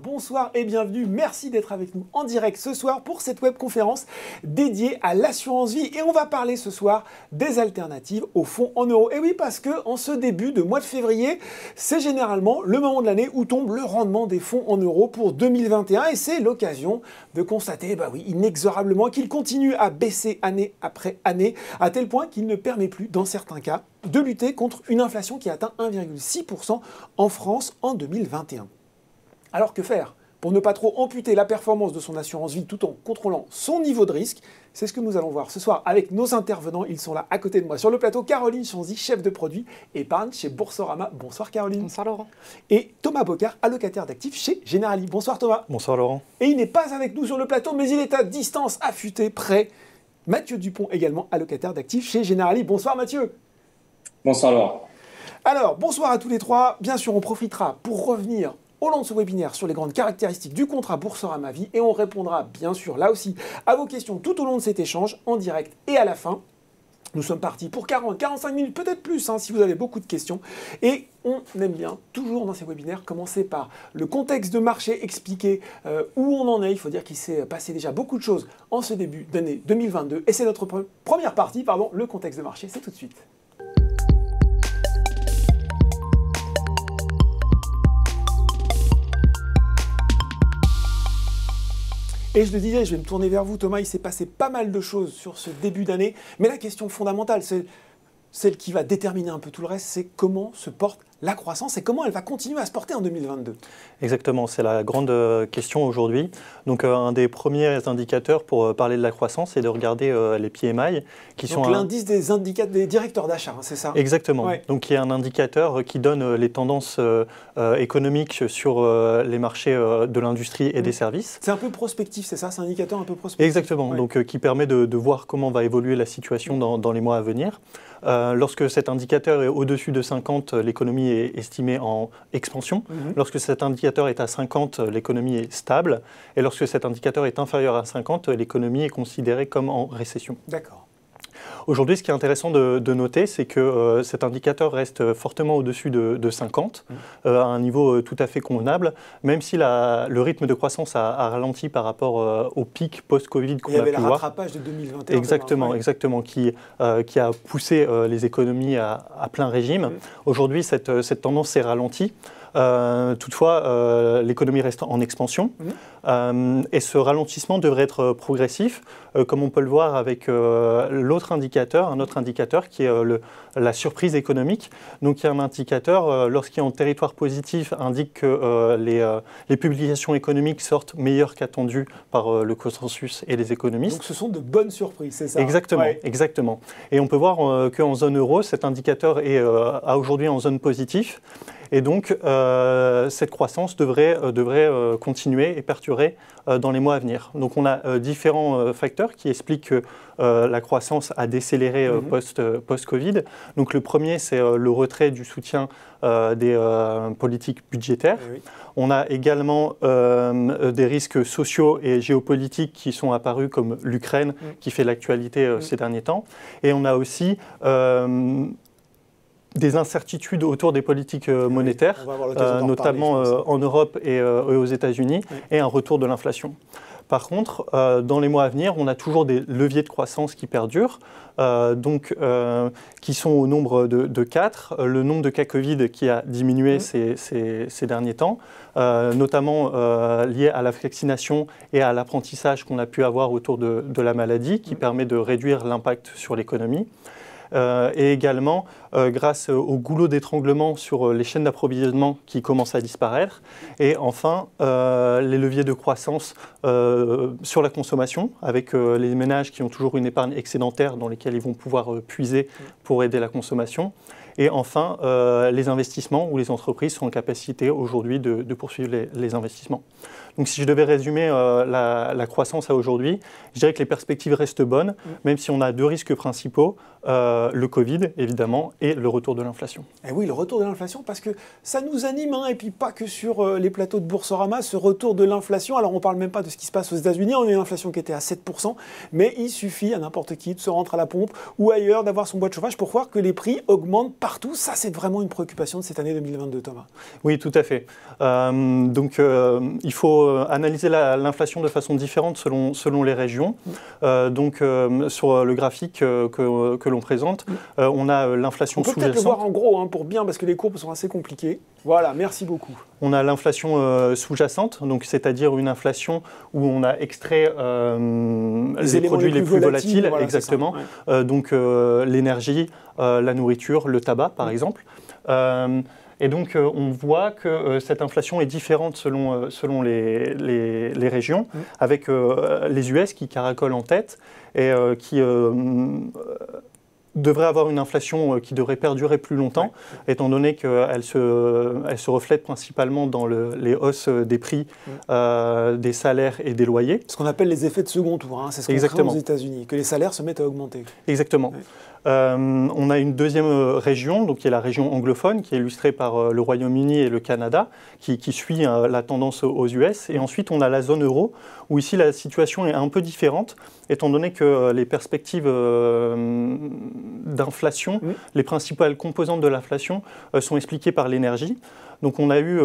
Bonsoir et bienvenue. Merci d'être avec nous en direct ce soir pour cette webconférence dédiée à l'assurance vie. Et on va parler ce soir des alternatives aux fonds en euros. Et oui, parce que en ce début de mois de février, c'est généralement le moment de l'année où tombe le rendement des fonds en euros pour 2021. Et c'est l'occasion de constater, inexorablement, qu'il continue à baisser année après année, à tel point qu'il ne permet plus, dans certains cas, de lutter contre une inflation qui atteint 1,6% en France en 2021. Alors que faire pour ne pas trop amputer la performance de son assurance vie tout en contrôlant son niveau de risque? C'est ce que nous allons voir ce soir avec nos intervenants. Ils sont là à côté de moi sur le plateau. Caroline Chanzy, chef de produit épargne chez Boursorama. Bonsoir Caroline. Bonsoir Laurent. Et Thomas Bocard, allocataire d'actifs chez Generali. Bonsoir Thomas. Bonsoir Laurent. Et il n'est pas avec nous sur le plateau, mais il est à distance, affûté, prêt. Mathieu Dupont, également allocataire d'actifs chez Generali. Bonsoir Mathieu. Bonsoir Laurent. Alors, bonsoir à tous les trois. Bien sûr, on profitera pour revenir au long de ce webinaire sur les grandes caractéristiques du contrat Boursorama Vie et on répondra bien sûr là aussi à vos questions tout au long de cet échange en direct et à la fin. Nous sommes partis pour 40-45 minutes, peut-être plus si vous avez beaucoup de questions. Et on aime bien, toujours dans ces webinaires, commencer par le contexte de marché, expliquer où on en est. Il faut dire qu'il s'est passé déjà beaucoup de choses en ce début d'année 2022. Et c'est notre première partie, le contexte de marché. C'est tout de suite. Et je le disais, je vais me tourner vers vous, Thomas, il s'est passé pas mal de choses sur ce début d'année, mais la question fondamentale, c'est celle qui va déterminer un peu tout le reste, c'est comment se porte la croissance et comment elle va continuer à se porter en 2022. Exactement, c'est la grande question aujourd'hui. Donc un des premiers indicateurs pour parler de la croissance, c'est de regarder les PMI, qui donc sont l'indice des directeurs d'achat, c'est ça? Exactement. Ouais. Donc il y a un indicateur qui donne les tendances économiques sur les marchés de l'industrie et des services. C'est un peu prospectif, c'est ça? C'est un indicateur un peu prospectif? Exactement, donc qui permet de voir comment va évoluer la situation dans les mois à venir. Lorsque cet indicateur est au-dessus de 50, l'économie est estimée en expansion. Lorsque cet indicateur est à 50, l'économie est stable. Et lorsque cet indicateur est inférieur à 50, l'économie est considérée comme en récession. D'accord. Aujourd'hui, ce qui est intéressant de noter, c'est que cet indicateur reste fortement au-dessus de 50, à un niveau tout à fait convenable, même si le rythme de croissance a ralenti par rapport au pic post-Covid qu'on a pu voir. Il y avait le rattrapage de 2021. Exactement, qui a poussé les économies à plein régime. Aujourd'hui, cette tendance s'est ralentie. Toutefois, l'économie reste en expansion et ce ralentissement devrait être progressif, comme on peut le voir avec un autre indicateur qui est la surprise économique. Donc il y a un indicateur, lorsqu'il est en territoire positif, indique que les publications économiques sortent meilleures qu'attendues par le consensus et les économistes. Donc ce sont de bonnes surprises, c'est ça? Exactement. Et on peut voir qu'en zone euro, cet indicateur est aujourd'hui en zone positive. Et donc, cette croissance devrait continuer et perdurer dans les mois à venir. Donc, on a différents facteurs qui expliquent que la croissance a décéléré post-Covid. Donc, le premier, c'est le retrait du soutien des politiques budgétaires. On a également des risques sociaux et géopolitiques qui sont apparus, comme l'Ukraine, qui fait l'actualité ces derniers temps. Et on a aussi des incertitudes autour des politiques monétaires, notamment en Europe et aux États-Unis, et un retour de l'inflation. Par contre, dans les mois à venir, on a toujours des leviers de croissance qui perdurent, qui sont au nombre de 4. Le nombre de cas Covid qui a diminué ces derniers temps, notamment lié à la vaccination et à l'apprentissage qu'on a pu avoir autour de la maladie, qui permet de réduire l'impact sur l'économie. Et également grâce au goulot d'étranglement sur les chaînes d'approvisionnement qui commencent à disparaître. Et enfin, les leviers de croissance sur la consommation, avec les ménages qui ont toujours une épargne excédentaire dans lesquels ils vont pouvoir puiser pour aider la consommation. Et enfin, les investissements où les entreprises sont en capacité aujourd'hui de poursuivre les investissements. Donc si je devais résumer la croissance à aujourd'hui, je dirais que les perspectives restent bonnes, même si on a deux risques principaux, le Covid évidemment et le retour de l'inflation. Et oui, le retour de l'inflation, parce que ça nous anime, hein, et puis pas que sur les plateaux de Boursorama, ce retour de l'inflation. Alors on ne parle même pas de ce qui se passe aux États-Unis, on a une inflation qui était à 7%, mais il suffit à n'importe qui de se rendre à la pompe ou ailleurs, d'avoir son bois de chauffage pour voir que les prix augmentent partout. Ça, c'est vraiment une préoccupation de cette année 2022, Thomas. Oui, tout à fait. Il faut analyser l'inflation de façon différente selon les régions. Sur le graphique que l'on présente, on a l'inflation sous-jacente. On peut peut-être le voir en gros, hein, pour bien, parce que les courbes sont assez compliquées. Voilà, merci beaucoup. On a l'inflation sous-jacente, donc c'est-à-dire une inflation où on a extrait les produits les plus volatiles, voilà, exactement. Ouais. L'énergie, la nourriture, le tabac, par exemple. Et donc, on voit que cette inflation est différente selon les régions, avec les US qui caracolent en tête et qui devrait avoir une inflation qui devrait perdurer plus longtemps, étant donné qu'elle se reflète principalement dans les hausses des prix, des salaires et des loyers. Ce qu'on appelle les effets de second tour, hein. C'est ce qu'on craint aux États-Unis, que les salaires se mettent à augmenter. Exactement. Ouais. On a une deuxième région, donc qui est la région anglophone, qui est illustrée par le Royaume-Uni et le Canada, qui suit la tendance aux US. Et ensuite, on a la zone euro, où ici la situation est un peu différente, étant donné que les perspectives d'inflation, les principales composantes de l'inflation sont expliquées par l'énergie. Donc on a eu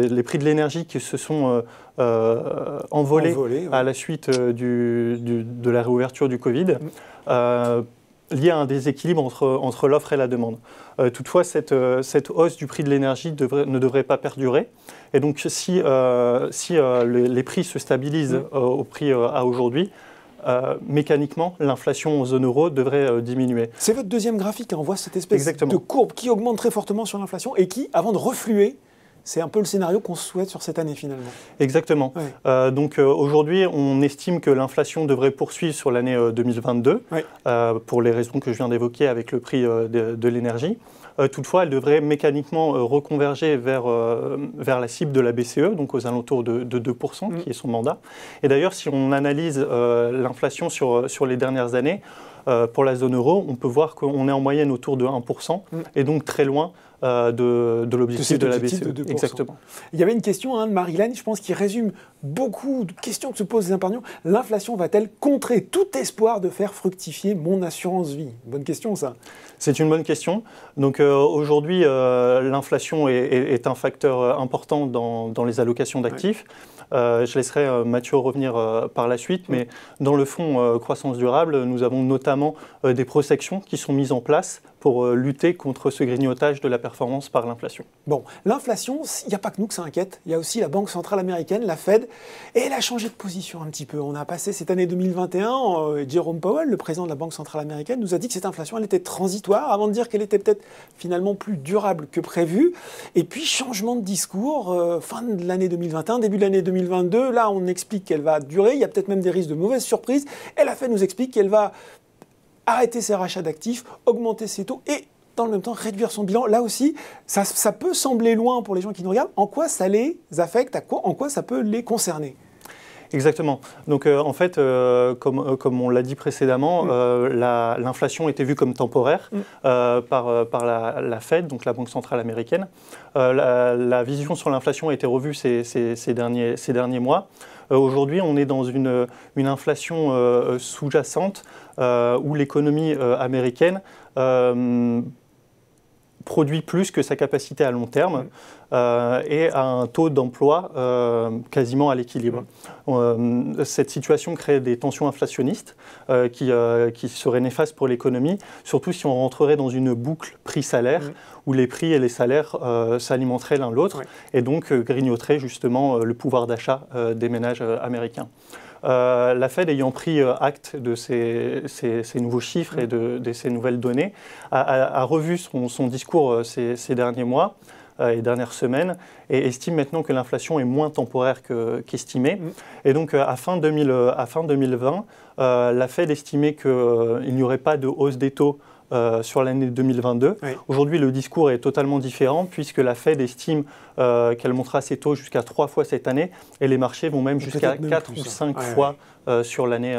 les prix de l'énergie qui se sont envolés à la suite de la réouverture du Covid. Lié à un déséquilibre entre l'offre et la demande. Toutefois, cette hausse du prix de l'énergie ne devrait pas perdurer. Et donc, si les prix se stabilisent au prix à aujourd'hui, mécaniquement, l'inflation en zone euro devrait diminuer. C'est votre deuxième graphique, hein. On voit cette espèce de courbe qui augmente très fortement sur l'inflation et qui, avant de refluer, c'est un peu le scénario qu'on souhaite sur cette année finalement. Exactement. Ouais. Aujourd'hui, on estime que l'inflation devrait poursuivre sur l'année 2022, pour les raisons que je viens d'évoquer avec le prix de l'énergie. Toutefois, elle devrait mécaniquement reconverger vers la cible de la BCE, donc aux alentours de 2%, qui est son mandat. Et d'ailleurs, si on analyse l'inflation sur les dernières années, pour la zone euro, on peut voir qu'on est en moyenne autour de 1%, et donc très loin de l'objectif de la BCE. De 2%. Exactement. Il y avait une question de Marilyn, je pense, qui résume beaucoup de questions que se posent les épargnants. L'inflation va-t-elle contrer tout espoir de faire fructifier mon assurance vie? Bonne question, ça. C'est une bonne question. Donc aujourd'hui, l'inflation est un facteur important dans les allocations d'actifs. Je laisserai Mathieu revenir par la suite, mais dans le fonds croissance durable, nous avons notamment des protections qui sont mises en place pour lutter contre ce grignotage de la performance par l'inflation. Bon, l'inflation, il n'y a pas que nous que ça inquiète. Il y a aussi la Banque centrale américaine, la Fed, et elle a changé de position un petit peu. On a passé cette année 2021, Jerome Powell, le président de la Banque centrale américaine, nous a dit que cette inflation, elle était transitoire, avant de dire qu'elle était peut-être finalement plus durable que prévu. Et puis, changement de discours, fin de l'année 2021, début de l'année 2022, là, on explique qu'elle va durer, il y a peut-être même des risques de mauvaises surprises, et la Fed nous explique qu'elle va arrêter ses rachats d'actifs, augmenter ses taux et dans le même temps réduire son bilan. Là aussi, ça peut sembler loin pour les gens qui nous regardent. En quoi ça les affecte? En quoi ça peut les concerner? Exactement. Donc en fait, comme on l'a dit précédemment, l'inflation était vue comme temporaire par la Fed, donc la Banque centrale américaine. La vision sur l'inflation a été revue ces derniers mois. Aujourd'hui, on est dans une inflation sous-jacente où l'économie américaine produit plus que sa capacité à long terme et a un taux d'emploi quasiment à l'équilibre. Cette situation crée des tensions inflationnistes qui seraient néfastes pour l'économie, surtout si on rentrerait dans une boucle prix-salaire où les prix et les salaires s'alimenteraient l'un l'autre et donc grignoteraient justement le pouvoir d'achat des ménages américains. La Fed ayant pris acte de ces nouveaux chiffres et de ces nouvelles données, a revu son discours ces derniers mois et dernières semaines et estime maintenant que l'inflation est moins temporaire qu'estimée. Et donc à fin 2020, la Fed estimait qu'il n'y aurait pas de hausse des taux sur l'année 2022. Aujourd'hui, le discours est totalement différent puisque la Fed estime qu'elle montera ses taux jusqu'à 3 fois cette année et les marchés vont même jusqu'à 4 ou 5 fois sur l'année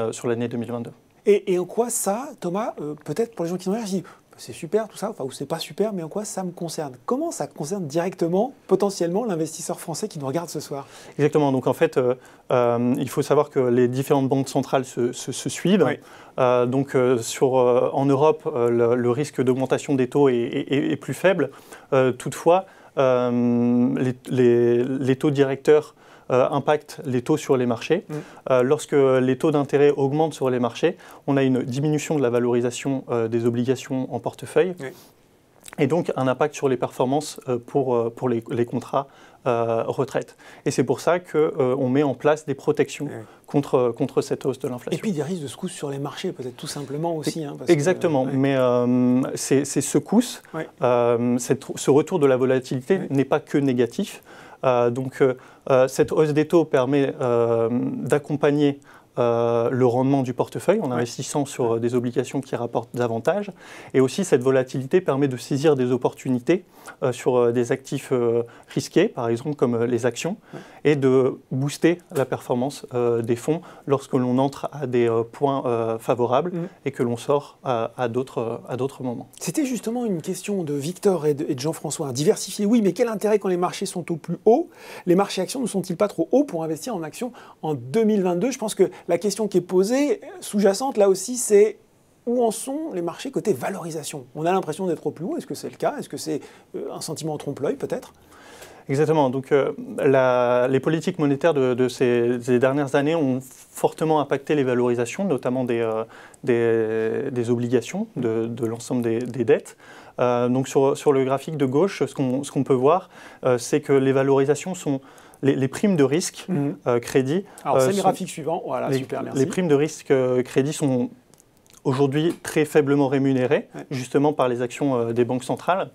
2022. Et en quoi ça, Thomas, peut-être pour les gens qui nous regardent, c'est super tout ça, enfin, ou c'est pas super, mais en quoi ça me concerne? Comment ça concerne directement, potentiellement, l'investisseur français qui nous regarde ce soir? Exactement. Donc en fait, il faut savoir que les différentes banques centrales se suivent. Oui. En Europe, le risque d'augmentation des taux est plus faible. Toutefois, les taux directeurs impactent les taux sur les marchés. Lorsque les taux d'intérêt augmentent sur les marchés, on a une diminution de la valorisation des obligations en portefeuille. Oui. Et donc un impact sur les performances pour les contrats retraite. Et c'est pour ça qu'on met en place des protections contre cette hausse de l'inflation. Et puis des risques de secousses sur les marchés, peut-être tout simplement aussi. Exactement, mais ces secousses, ce retour de la volatilité n'est pas que négatif. Cette hausse des taux permet d'accompagner le rendement du portefeuille en investissant sur des obligations qui rapportent davantage. Et aussi, cette volatilité permet de saisir des opportunités sur des actifs risqués, par exemple comme les actions, et de booster la performance des fonds lorsque l'on entre à des points favorables et que l'on sort à d'autres moments. C'était justement une question de Victor et de Jean-François. Diversifier, oui, mais quel intérêt quand les marchés sont au plus haut? Les marchés actions ne sont-ils pas trop hauts pour investir en actions en 2022? Je pense que la question qui est posée, sous-jacente, là aussi, c'est où en sont les marchés côté valorisation? On a l'impression d'être au plus haut. Est-ce que c'est le cas? Est-ce que c'est un sentiment en trompe-l'œil, peut-être? Exactement. Donc, les politiques monétaires de ces dernières années ont fortement impacté les valorisations, notamment des obligations, de l'ensemble des dettes. Donc, sur le graphique de gauche, ce qu'on peut voir, c'est que les valorisations sont... Les primes de risque crédit... Alors, c'est le graphique suivant. Voilà, super, merci. Les primes de risque crédit sont aujourd'hui très faiblement rémunérées, justement par les actions des banques centrales.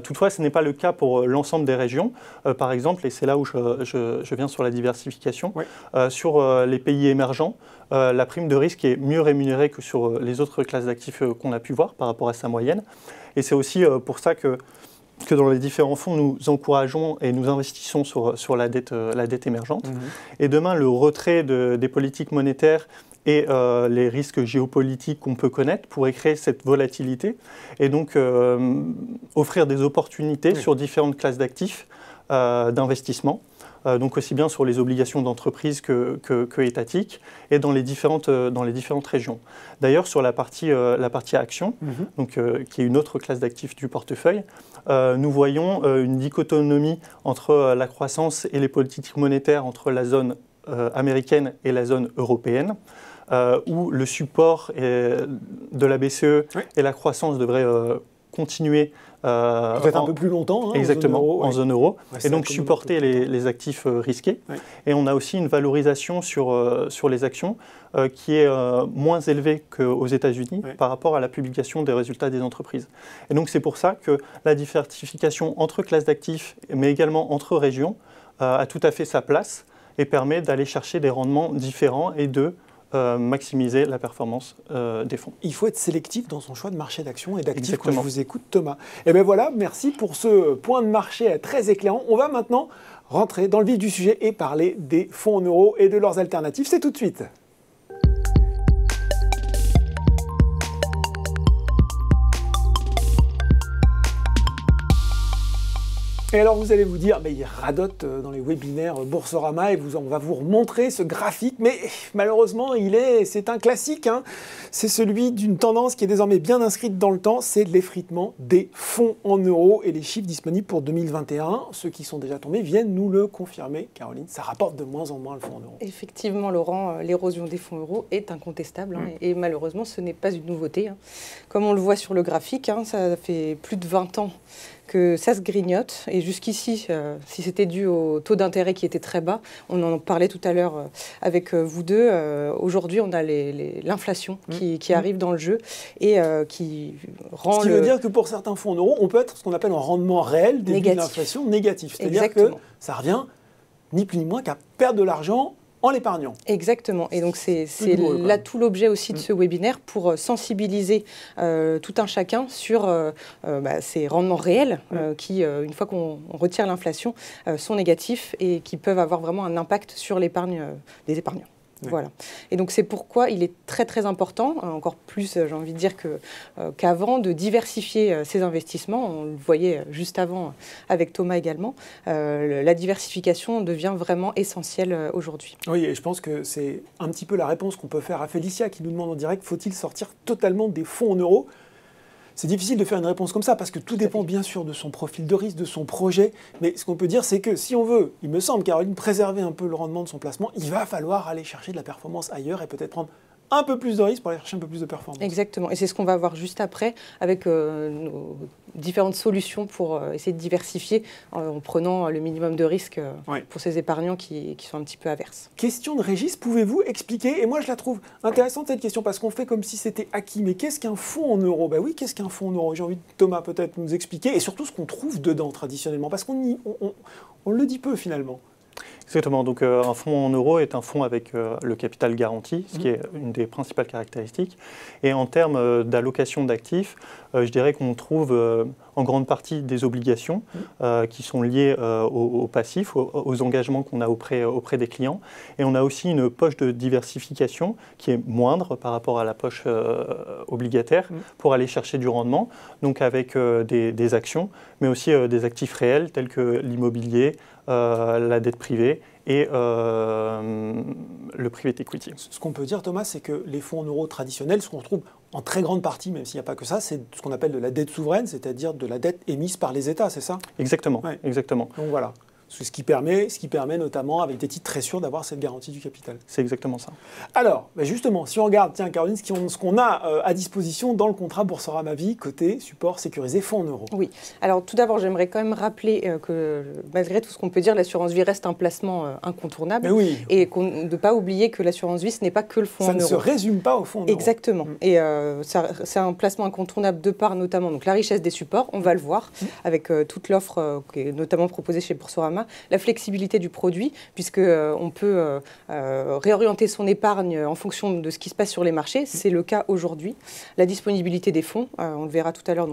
Toutefois, ce n'est pas le cas pour l'ensemble des régions. Par exemple, et c'est là où je viens sur la diversification, sur les pays émergents, la prime de risque est mieux rémunérée que sur les autres classes d'actifs qu'on a pu voir par rapport à sa moyenne. Et c'est aussi pour ça que dans les différents fonds, nous encourageons et nous investissons sur la dette émergente. Et demain, le retrait des politiques monétaires et les risques géopolitiques qu'on peut connaître pourraient créer cette volatilité et donc offrir des opportunités sur différentes classes d'actifs d'investissement. Donc aussi bien sur les obligations d'entreprise que étatiques et dans les différentes régions. D'ailleurs, sur la partie action, qui est une autre classe d'actifs du portefeuille, nous voyons une dichotomie entre la croissance et les politiques monétaires entre la zone américaine et la zone européenne, où le support de la BCE et la croissance devraient continuer peut-être un peu plus longtemps, exactement, en zone euro, et donc supporter les actifs risqués. Et on a aussi une valorisation sur les actions qui est moins élevée qu'aux États-Unis par rapport à la publication des résultats des entreprises. Et donc c'est pour ça que la diversification entre classes d'actifs, mais également entre régions, a tout à fait sa place et permet d'aller chercher des rendements différents et de maximiser la performance des fonds. Il faut être sélectif dans son choix de marché d'actions et d'actifs. Quand je vous écoute, Thomas. Et bien voilà, merci pour ce point de marché très éclairant. On va maintenant rentrer dans le vif du sujet et parler des fonds en euros et de leurs alternatives. C'est tout de suite. Et alors vous allez vous dire, il radote dans les webinaires Boursorama et on va vous remontrer ce graphique, mais malheureusement c'est un classique, c'est celui d'une tendance qui est désormais bien inscrite dans le temps, c'est l'effritement des fonds en euros et les chiffres disponibles pour 2021, ceux qui sont déjà tombés viennent nous le confirmer. Caroline, ça rapporte de moins en moins le fonds en euros. Effectivement Laurent, l'érosion des fonds euros est incontestable et malheureusement ce n'est pas une nouveauté. Comme on le voit sur le graphique, ça fait plus de 20 ans que ça se grignote. Et jusqu'ici, si c'était dû au taux d'intérêt qui était très bas, on en parlait tout à l'heure avec vous deux, aujourd'hui on a l'inflation qui arrive dans le jeu et qui rend... Ce qui veut dire que pour certains fonds en euros, on peut être ce qu'on appelle en rendement réel début de l'inflation négatif. C'est-à-dire que ça revient ni plus ni moins qu'à perdre de l'argent en l'épargnant. Exactement. Et donc, c'est là tout l'objet aussi de ce webinaire pour sensibiliser tout un chacun sur ces rendements réels qui, une fois qu'on retire l'inflation, sont négatifs et qui peuvent avoir vraiment un impact sur l'épargne des épargnants. Voilà. Et donc c'est pourquoi il est très très important, encore plus j'ai envie de dire qu'avant, de diversifier ses investissements. On le voyait juste avant avec Thomas également. La diversification devient vraiment essentielle aujourd'hui. Oui, et je pense que c'est un petit peu la réponse qu'on peut faire à Félicia qui nous demande en direct, faut-il sortir totalement des fonds en euros ? C'est difficile de faire une réponse comme ça parce que tout dépend bien sûr de son profil de risque, de son projet. Mais ce qu'on peut dire, c'est que si on veut, il me semble, Caroline, préserver un peu le rendement de son placement, il va falloir aller chercher de la performance ailleurs et peut-être prendre un peu plus de risques pour aller chercher un peu plus de performance. Exactement. Et c'est ce qu'on va voir juste après avec nos différentes solutions pour essayer de diversifier en prenant le minimum de risques pour ces épargnants qui sont un petit peu averses. Question de Régis, pouvez-vous expliquer, et moi je la trouve intéressante cette question parce qu'on fait comme si c'était acquis, mais qu'est-ce qu'un fonds en euros ? Ben oui, qu'est-ce qu'un fonds en euros ? J'ai envie de Thomas peut-être nous expliquer, et surtout ce qu'on trouve dedans traditionnellement, parce qu'on le dit peu finalement. Exactement. Donc, un fonds en euros est un fonds avec le capital garanti, ce qui est une des principales caractéristiques. Et en termes d'allocation d'actifs, je dirais qu'on trouve en grande partie des obligations qui sont liées aux passifs, aux engagements qu'on a auprès des clients. Et on a aussi une poche de diversification qui est moindre par rapport à la poche obligataire pour aller chercher du rendement, donc avec des actions, mais aussi des actifs réels tels que l'immobilier, la dette privée et le private equity. Ce qu'on peut dire, Thomas, c'est que les fonds en euros traditionnels, ce qu'on retrouve en très grande partie, même s'il n'y a pas que ça, c'est ce qu'on appelle de la dette souveraine, c'est-à-dire de la dette émise par les États, c'est ça ? Exactement, exactement. Donc voilà. Ce qui permet notamment, avec des titres très sûrs, d'avoir cette garantie du capital. C'est exactement ça. Alors, justement, si on regarde, tiens, Caroline, ce qu'on a à disposition dans le contrat Boursorama Vie, côté support sécurisé fonds en euros. Oui. Alors, tout d'abord, j'aimerais quand même rappeler que, malgré tout ce qu'on peut dire, l'assurance vie reste un placement incontournable. Mais oui. Et de ne pas oublier que l'assurance vie, ce n'est pas que le fonds en euros. Ça ne se résume pas au fonds en euros. Exactement. Et c'est un placement incontournable de par, notamment, donc, la richesse des supports, on va le voir, avec toute l'offre qui est notamment proposée chez Boursorama. La flexibilité du produit, puisqu'on peut réorienter son épargne en fonction de ce qui se passe sur les marchés. C'est le cas aujourd'hui. La disponibilité des fonds, on le verra tout à l'heure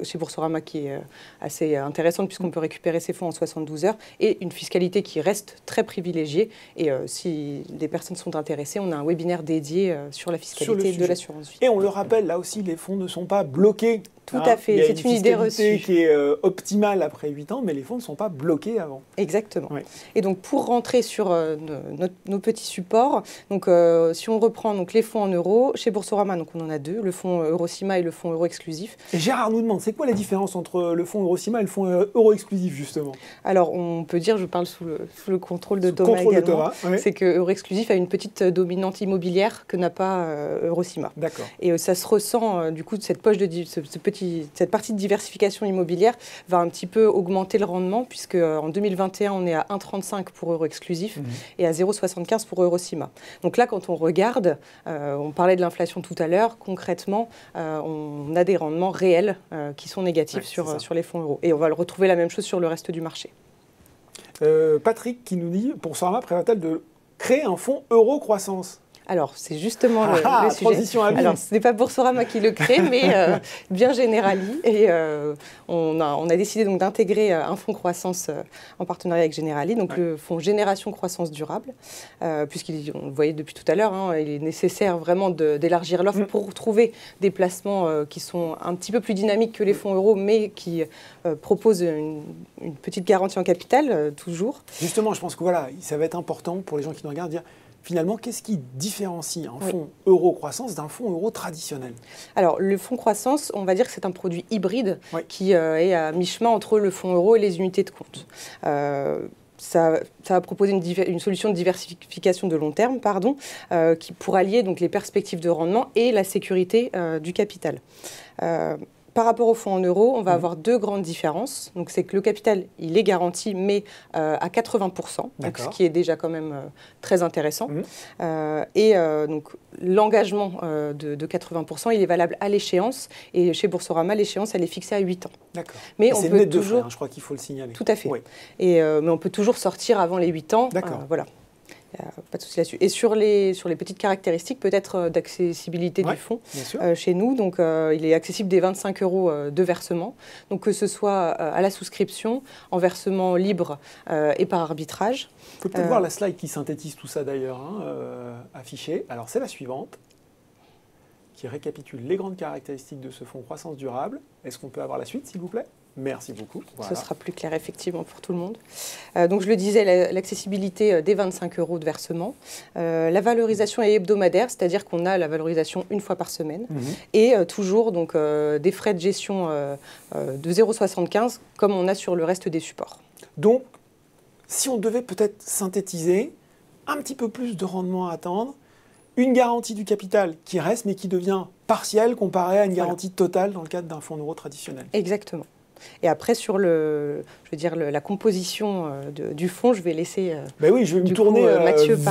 chez Boursorama, qui est assez intéressante, puisqu'on peut récupérer ses fonds en 72 heures, et une fiscalité qui reste très privilégiée. Et si des personnes sont intéressées, on a un webinaire dédié sur la fiscalité de l'assurance vie. Et on le rappelle, là aussi, les fonds ne sont pas bloqués. Tout à fait, c'est une idée reçue. Il y a une fiscalité qui est optimale après 8 ans, mais les fonds ne sont pas bloqués avant. Exactement. Oui. Et donc, pour rentrer sur nos petits supports, donc, si on reprend donc, les fonds en euros, chez Boursorama, donc, on en a deux, le fonds Eurocima et le fonds Euro Exclusif. Et Gérard nous demande, c'est quoi la différence entre le fonds Eurocima et le fonds Euro Exclusif, justement ? Alors, on peut dire, je parle sous le contrôle de Thomas également, oui. C'est que Euro Exclusif a une petite dominante immobilière que n'a pas Eurocima. D'accord. Et ça se ressent, du coup, cette poche cette partie de diversification immobilière va un petit peu augmenter le rendement, puisque en 2021, on est à 1,35 pour Euro Exclusif et à 0,75 pour Eurocima. Donc là, quand on regarde, on parlait de l'inflation tout à l'heure, concrètement, on a des rendements réels qui sont négatifs sur les fonds euros. Et on va le retrouver la même chose sur le reste du marché. Patrick qui nous dit, Boursorama prévoit-elle de créer un fonds euro-croissance ? Alors, c'est justement le sujet. Transition à vie. Alors, ce n'est pas Boursorama qui le crée, mais bien Generali. Et on a décidé donc d'intégrer un fonds croissance en partenariat avec Generali, donc le fonds Génération Croissance Durable, puisqu'on le voyait depuis tout à l'heure, il est nécessaire vraiment d'élargir l'offre pour trouver des placements qui sont un petit peu plus dynamiques que les fonds euros, mais qui proposent une petite garantie en capital, toujours. Justement, je pense que ça va être important pour les gens qui nous regardent de dire, finalement, qu'est-ce qui différencie un fonds euro-croissance d'un fonds euro traditionnel ? Alors, le fonds croissance, on va dire que c'est un produit hybride qui est à mi-chemin entre le fonds euro et les unités de compte. Ça va proposer une solution de diversification de long terme, qui pourra allier donc, les perspectives de rendement et la sécurité du capital. Par rapport au fonds en euros, on va avoir deux grandes différences. Donc, c'est que le capital, il est garanti, mais à 80%, donc, ce qui est déjà quand même très intéressant. Donc, l'engagement de 80%, il est valable à l'échéance. Et chez Boursorama, l'échéance, elle est fixée à 8 ans. D'accord. Mais c'est net de frais, je crois qu'il faut le signaler. Tout à fait. Mais on peut toujours sortir avant les 8 ans. D'accord. Voilà. Il n'y a pas de souci là-dessus. Et sur les petites caractéristiques, peut-être d'accessibilité du fonds chez nous, donc il est accessible dès 25 € de versement, donc que ce soit à la souscription, en versement libre et par arbitrage. On peut peut-être voir la slide qui synthétise tout ça d'ailleurs, affichée. Alors c'est la suivante, qui récapitule les grandes caractéristiques de ce fonds croissance durable. Est-ce qu'on peut avoir la suite, s'il vous plaît ? Merci beaucoup. Voilà. Ce sera plus clair, effectivement, pour tout le monde. Donc, je le disais, l'accessibilité des 25 € de versement. La valorisation est hebdomadaire, c'est-à-dire qu'on a la valorisation une fois par semaine. Et toujours donc, des frais de gestion de 0,75 comme on a sur le reste des supports. Donc, si on devait peut-être synthétiser, un petit peu plus de rendement à attendre, une garantie du capital qui reste, mais qui devient partielle comparée à une garantie totale dans le cadre d'un fonds euro traditionnel. Exactement. Et après, sur la composition du fonds, je vais laisser je vais me tourner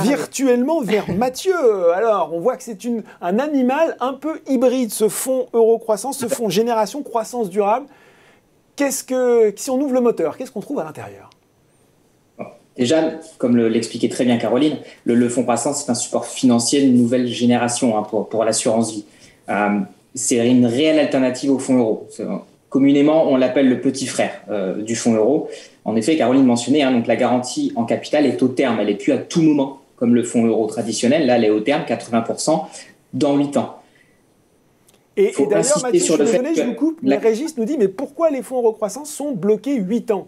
virtuellement vers Mathieu. Alors, on voit que c'est un animal un peu hybride, ce fonds euro-croissance, ce fonds génération croissance durable. Si on ouvre le moteur, qu'est-ce qu'on trouve à l'intérieur ? Déjà, comme l'expliquait très bien Caroline, le fonds croissance, c'est un support financier de nouvelle génération pour l'assurance vie. C'est une réelle alternative au fonds euro. Communément, on l'appelle le petit frère du fonds euro. En effet, Caroline mentionnait, donc la garantie en capital est au terme. Elle n'est plus à tout moment, comme le fonds euro traditionnel. Là, elle est au terme, 80%, dans 8 ans. Et d'ailleurs, Mathieu, je vous coupe, le Régis nous dit, mais pourquoi les fonds euro croissance sont bloqués 8 ans ?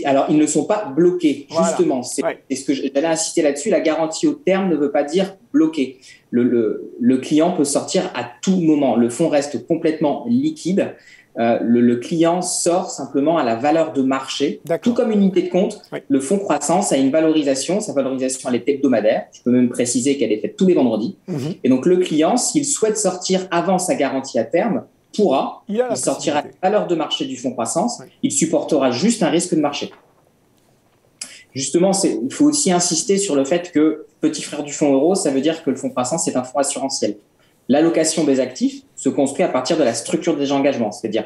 Alors, ils ne sont pas bloqués, justement. C'est ce que j'allais insister là-dessus. La garantie au terme ne veut pas dire bloqué. Le client peut sortir à tout moment. Le fonds reste complètement liquide. Le client sort simplement à la valeur de marché. Tout comme une unité de compte, le fonds croissance a une valorisation. Sa valorisation, elle est hebdomadaire. Je peux même préciser qu'elle est faite tous les vendredis. Et donc, le client, s'il souhaite sortir avant sa garantie à terme, il sortira à la valeur de marché du fonds croissance, il supportera juste un risque de marché. Justement, il faut aussi insister sur le fait que petit frère du fonds euro, ça veut dire que le fonds croissance, c'est un fonds assurantiel. L'allocation des actifs se construit à partir de la structure des engagements, c'est-à-dire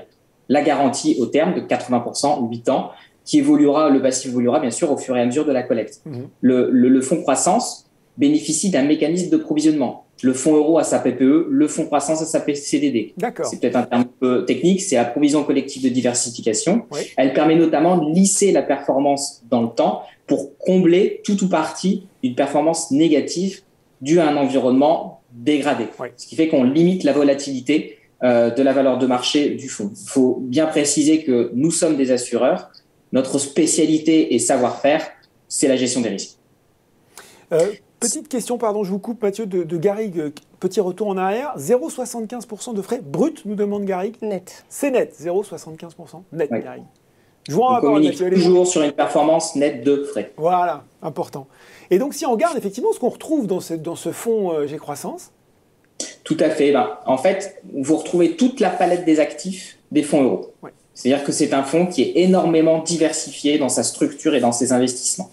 la garantie au terme de 80%, 8 ans, le passif évoluera bien sûr au fur et à mesure de la collecte. Le fonds croissance bénéficie d'un mécanisme de provisionnement. Le fonds euro a sa PPE, le fonds croissance a sa CDD. C'est peut-être un terme un peu technique, c'est la provision collective de diversification. Elle permet notamment de lisser la performance dans le temps pour combler tout ou partie d'une performance négative due à un environnement dégradé. Ce qui fait qu'on limite la volatilité de la valeur de marché du fonds. Il faut bien préciser que nous sommes des assureurs. Notre spécialité et savoir-faire, c'est la gestion des risques. Petite question, pardon, je vous coupe, Mathieu, de Garrigue. Petit retour en arrière. 0,75% de frais bruts, nous demande Garrigue. Net. C'est net, 0,75% net, Garrigue. Je vois un rapport, Mathieu. Toujours sur une performance nette de frais. Voilà, important. Et donc, si on regarde effectivement ce qu'on retrouve dans ce fonds G-Croissance. Tout à fait. En fait, vous retrouvez toute la palette des actifs des fonds euros. C'est-à-dire que c'est un fonds qui est énormément diversifié dans sa structure et dans ses investissements.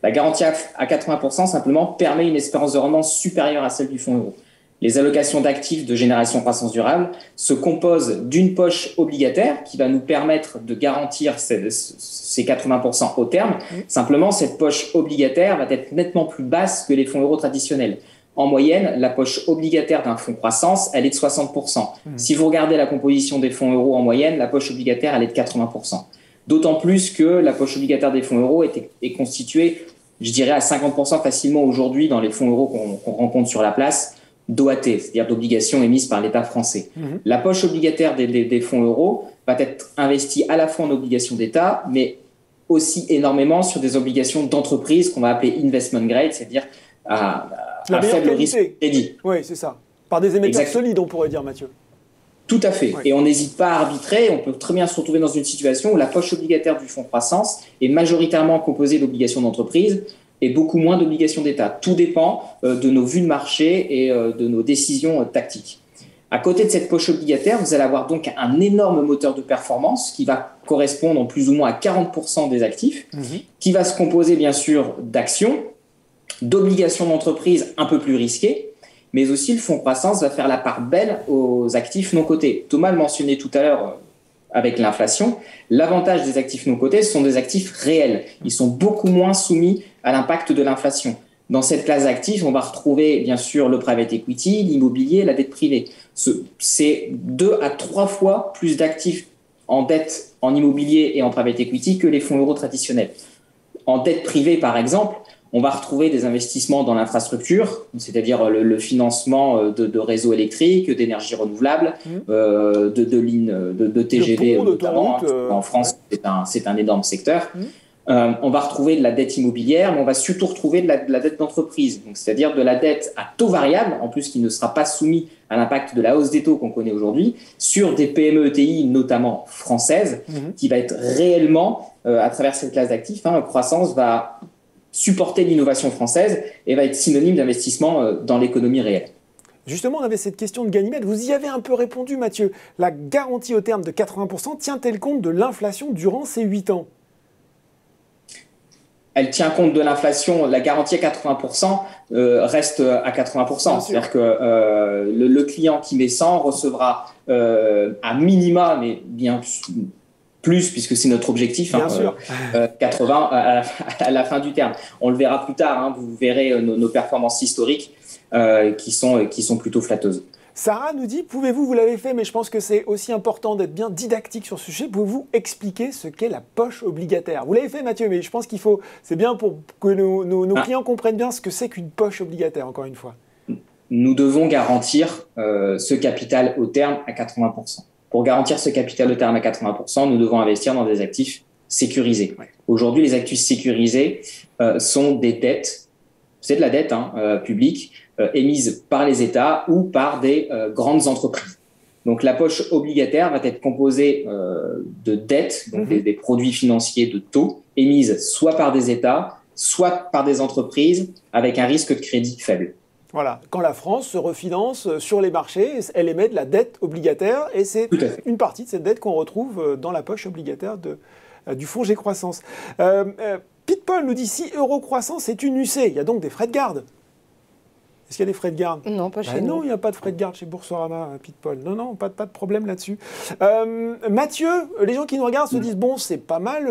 La garantie à 80% simplement permet une espérance de rendement supérieure à celle du fonds euro. Les allocations d'actifs de génération croissance durable se composent d'une poche obligataire qui va nous permettre de garantir ces 80% au terme. Simplement, cette poche obligataire va être nettement plus basse que les fonds euros traditionnels. En moyenne, la poche obligataire d'un fonds croissance, elle est de 60%. Si vous regardez la composition des fonds euros en moyenne, la poche obligataire, elle est de 80%. D'autant plus que la poche obligataire des fonds euros est constituée, je dirais, à 50% facilement aujourd'hui dans les fonds euros qu'on rencontre sur la place, d'OAT, c'est-à-dire d'obligations émises par l'État français. La poche obligataire des fonds euros va être investie à la fois en obligations d'État, mais aussi énormément sur des obligations d'entreprise qu'on va appeler investment grade, c'est-à-dire à faible risque de crédit. Oui, c'est ça. Par des émetteurs solides, on pourrait dire, Mathieu. Tout à fait. Et on n'hésite pas à arbitrer. On peut très bien se retrouver dans une situation où la poche obligataire du fonds croissance est majoritairement composée d'obligations d'entreprise et beaucoup moins d'obligations d'État. Tout dépend de nos vues de marché et de nos décisions tactiques. À côté de cette poche obligataire, vous allez avoir donc un énorme moteur de performance qui va correspondre en plus ou moins à 40% des actifs, qui va se composer bien sûr d'actions, d'obligations d'entreprise un peu plus risquées, mais aussi le fonds croissance va faire la part belle aux actifs non cotés. Thomas le mentionnait tout à l'heure avec l'inflation. L'avantage des actifs non cotés, ce sont des actifs réels. Ils sont beaucoup moins soumis à l'impact de l'inflation. Dans cette classe d'actifs, on va retrouver bien sûr le private equity, l'immobilier, la dette privée. C'est 2 à 3 fois plus d'actifs en dette, en immobilier et en private equity que les fonds euros traditionnels. En dette privée, par exemple, on va retrouver des investissements dans l'infrastructure, c'est-à-dire le financement de réseaux électriques, d'énergie renouvelable, de lignes de TGV notamment. En France, c'est un énorme secteur. On va retrouver de la dette immobilière, mais on va surtout retrouver de la dette d'entreprise, c'est-à-dire de la dette à taux variable, en plus qui ne sera pas soumis à l'impact de la hausse des taux qu'on connaît aujourd'hui, sur des PME ETI, notamment françaises, qui va être réellement, à travers cette classe d'actifs, croissance va supporter l'innovation française et va être synonyme d'investissement dans l'économie réelle. Justement, on avait cette question de Ganymède. Vous y avez un peu répondu, Mathieu. La garantie au terme de 80% tient-elle compte de l'inflation durant ces 8 ans ? Elle tient compte de l'inflation. La garantie à 80% reste à 80%. C'est-à-dire que le client qui met 100 recevra à minima, mais bien plus, puisque c'est notre objectif, 80 à la fin du terme. On le verra plus tard. Vous verrez nos performances historiques qui sont plutôt flatteuses. Sarah nous dit, vous l'avez fait, mais je pense que c'est aussi important d'être bien didactique sur ce sujet. Pouvez-vous expliquer ce qu'est la poche obligataire ? Vous l'avez fait, Mathieu, mais je pense c'est bien pour que nos clients comprennent bien ce que c'est qu'une poche obligataire, encore une fois. Nous devons garantir ce capital au terme à 80%. Pour garantir ce capital au terme à 80%, nous devons investir dans des actifs sécurisés. Ouais. Aujourd'hui, les actifs sécurisés sont des dettes, c'est de la dette publique, émise par les États ou par des grandes entreprises. Donc, la poche obligataire va être composée de dettes, donc des produits financiers de taux, émises soit par des États, soit par des entreprises avec un risque de crédit faible. Voilà, quand la France se refinance sur les marchés, elle émet de la dette obligataire et c'est une partie de cette dette qu'on retrouve dans la poche obligataire du fonds G-Croissance. Pete Paul nous dit si Eurocroissance est une UC, il y a donc des frais de garde. Est-ce qu'il y a des frais de garde ? Non, pas chez nous. Non, il n'y a pas de frais de garde chez Boursorama, Pete Paul. Non, pas de problème là-dessus. Mathieu, les gens qui nous regardent se disent, bon, c'est pas mal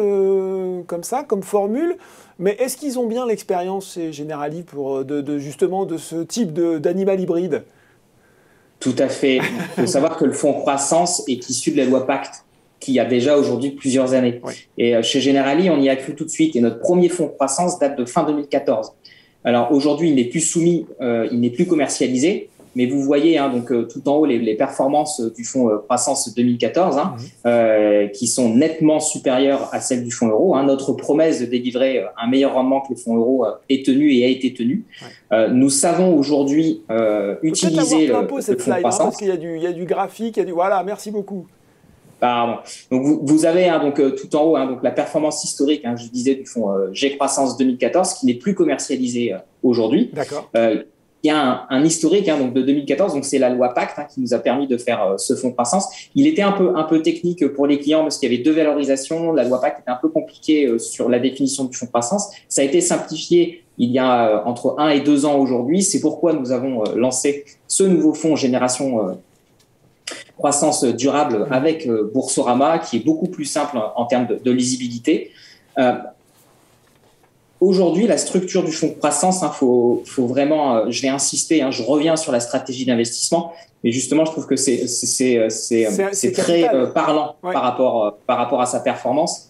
comme ça, comme formule, mais est-ce qu'ils ont bien l'expérience Generali justement de ce type d'animal hybride ? Tout à fait. Il faut savoir que le fonds croissance est issu de la loi Pacte, qui a déjà aujourd'hui plusieurs années. Oui. Et chez Generali, on y a cru tout de suite. Et notre premier fonds croissance date de fin 2014. Alors aujourd'hui, il n'est plus soumis, il n'est plus commercialisé, mais vous voyez tout en haut les performances du fonds croissance 2014 qui sont nettement supérieures à celles du fonds euro. Notre promesse de délivrer un meilleur rendement que les fonds euros est tenue et a été tenue. Nous savons aujourd'hui utiliser le fonds croissance. Parce qu'il y a du graphique, voilà, merci beaucoup. Pardon. Donc vous avez tout en haut donc la performance historique, je disais, du fonds G-Croissance 2014 qui n'est plus commercialisé aujourd'hui. D'accord. Il y a un historique donc de 2014, donc c'est la loi Pacte qui nous a permis de faire ce fonds croissance. Il était un peu technique pour les clients parce qu'il y avait 2 valorisations. La loi Pacte était un peu compliquée sur la définition du fonds croissance. Ça a été simplifié il y a entre 1 et 2 ans aujourd'hui. C'est pourquoi nous avons lancé ce nouveau fonds Génération croissance durable avec Boursorama, qui est beaucoup plus simple en termes de lisibilité. Aujourd'hui, la structure du fonds de croissance, faut vraiment, je vais insister, je reviens sur la stratégie d'investissement, mais justement, je trouve que c'est très parlant par rapport à sa performance.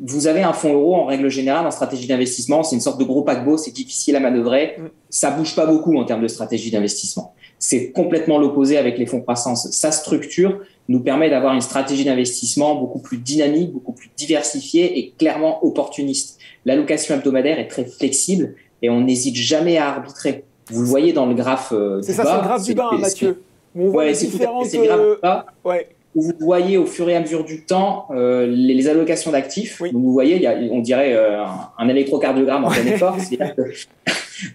Vous avez un fonds euro, en règle générale, en stratégie d'investissement, c'est une sorte de gros paquebot, c'est difficile à manœuvrer, ça bouge pas beaucoup en termes de stratégie d'investissement. C'est complètement l'opposé avec les fonds de croissance. Sa structure nous permet d'avoir une stratégie d'investissement beaucoup plus dynamique, beaucoup plus diversifiée et clairement opportuniste. L'allocation hebdomadaire est très flexible et on n'hésite jamais à arbitrer. Vous le voyez dans le graphe du bas. C'est le graphe du bas, Mathieu. On voit les différentes... C'est le graphe du bas. Ouais. Où vous voyez au fur et à mesure du temps les allocations d'actifs. Oui. Vous voyez, on dirait un électrocardiogramme en plein effort. C'est-à-dire que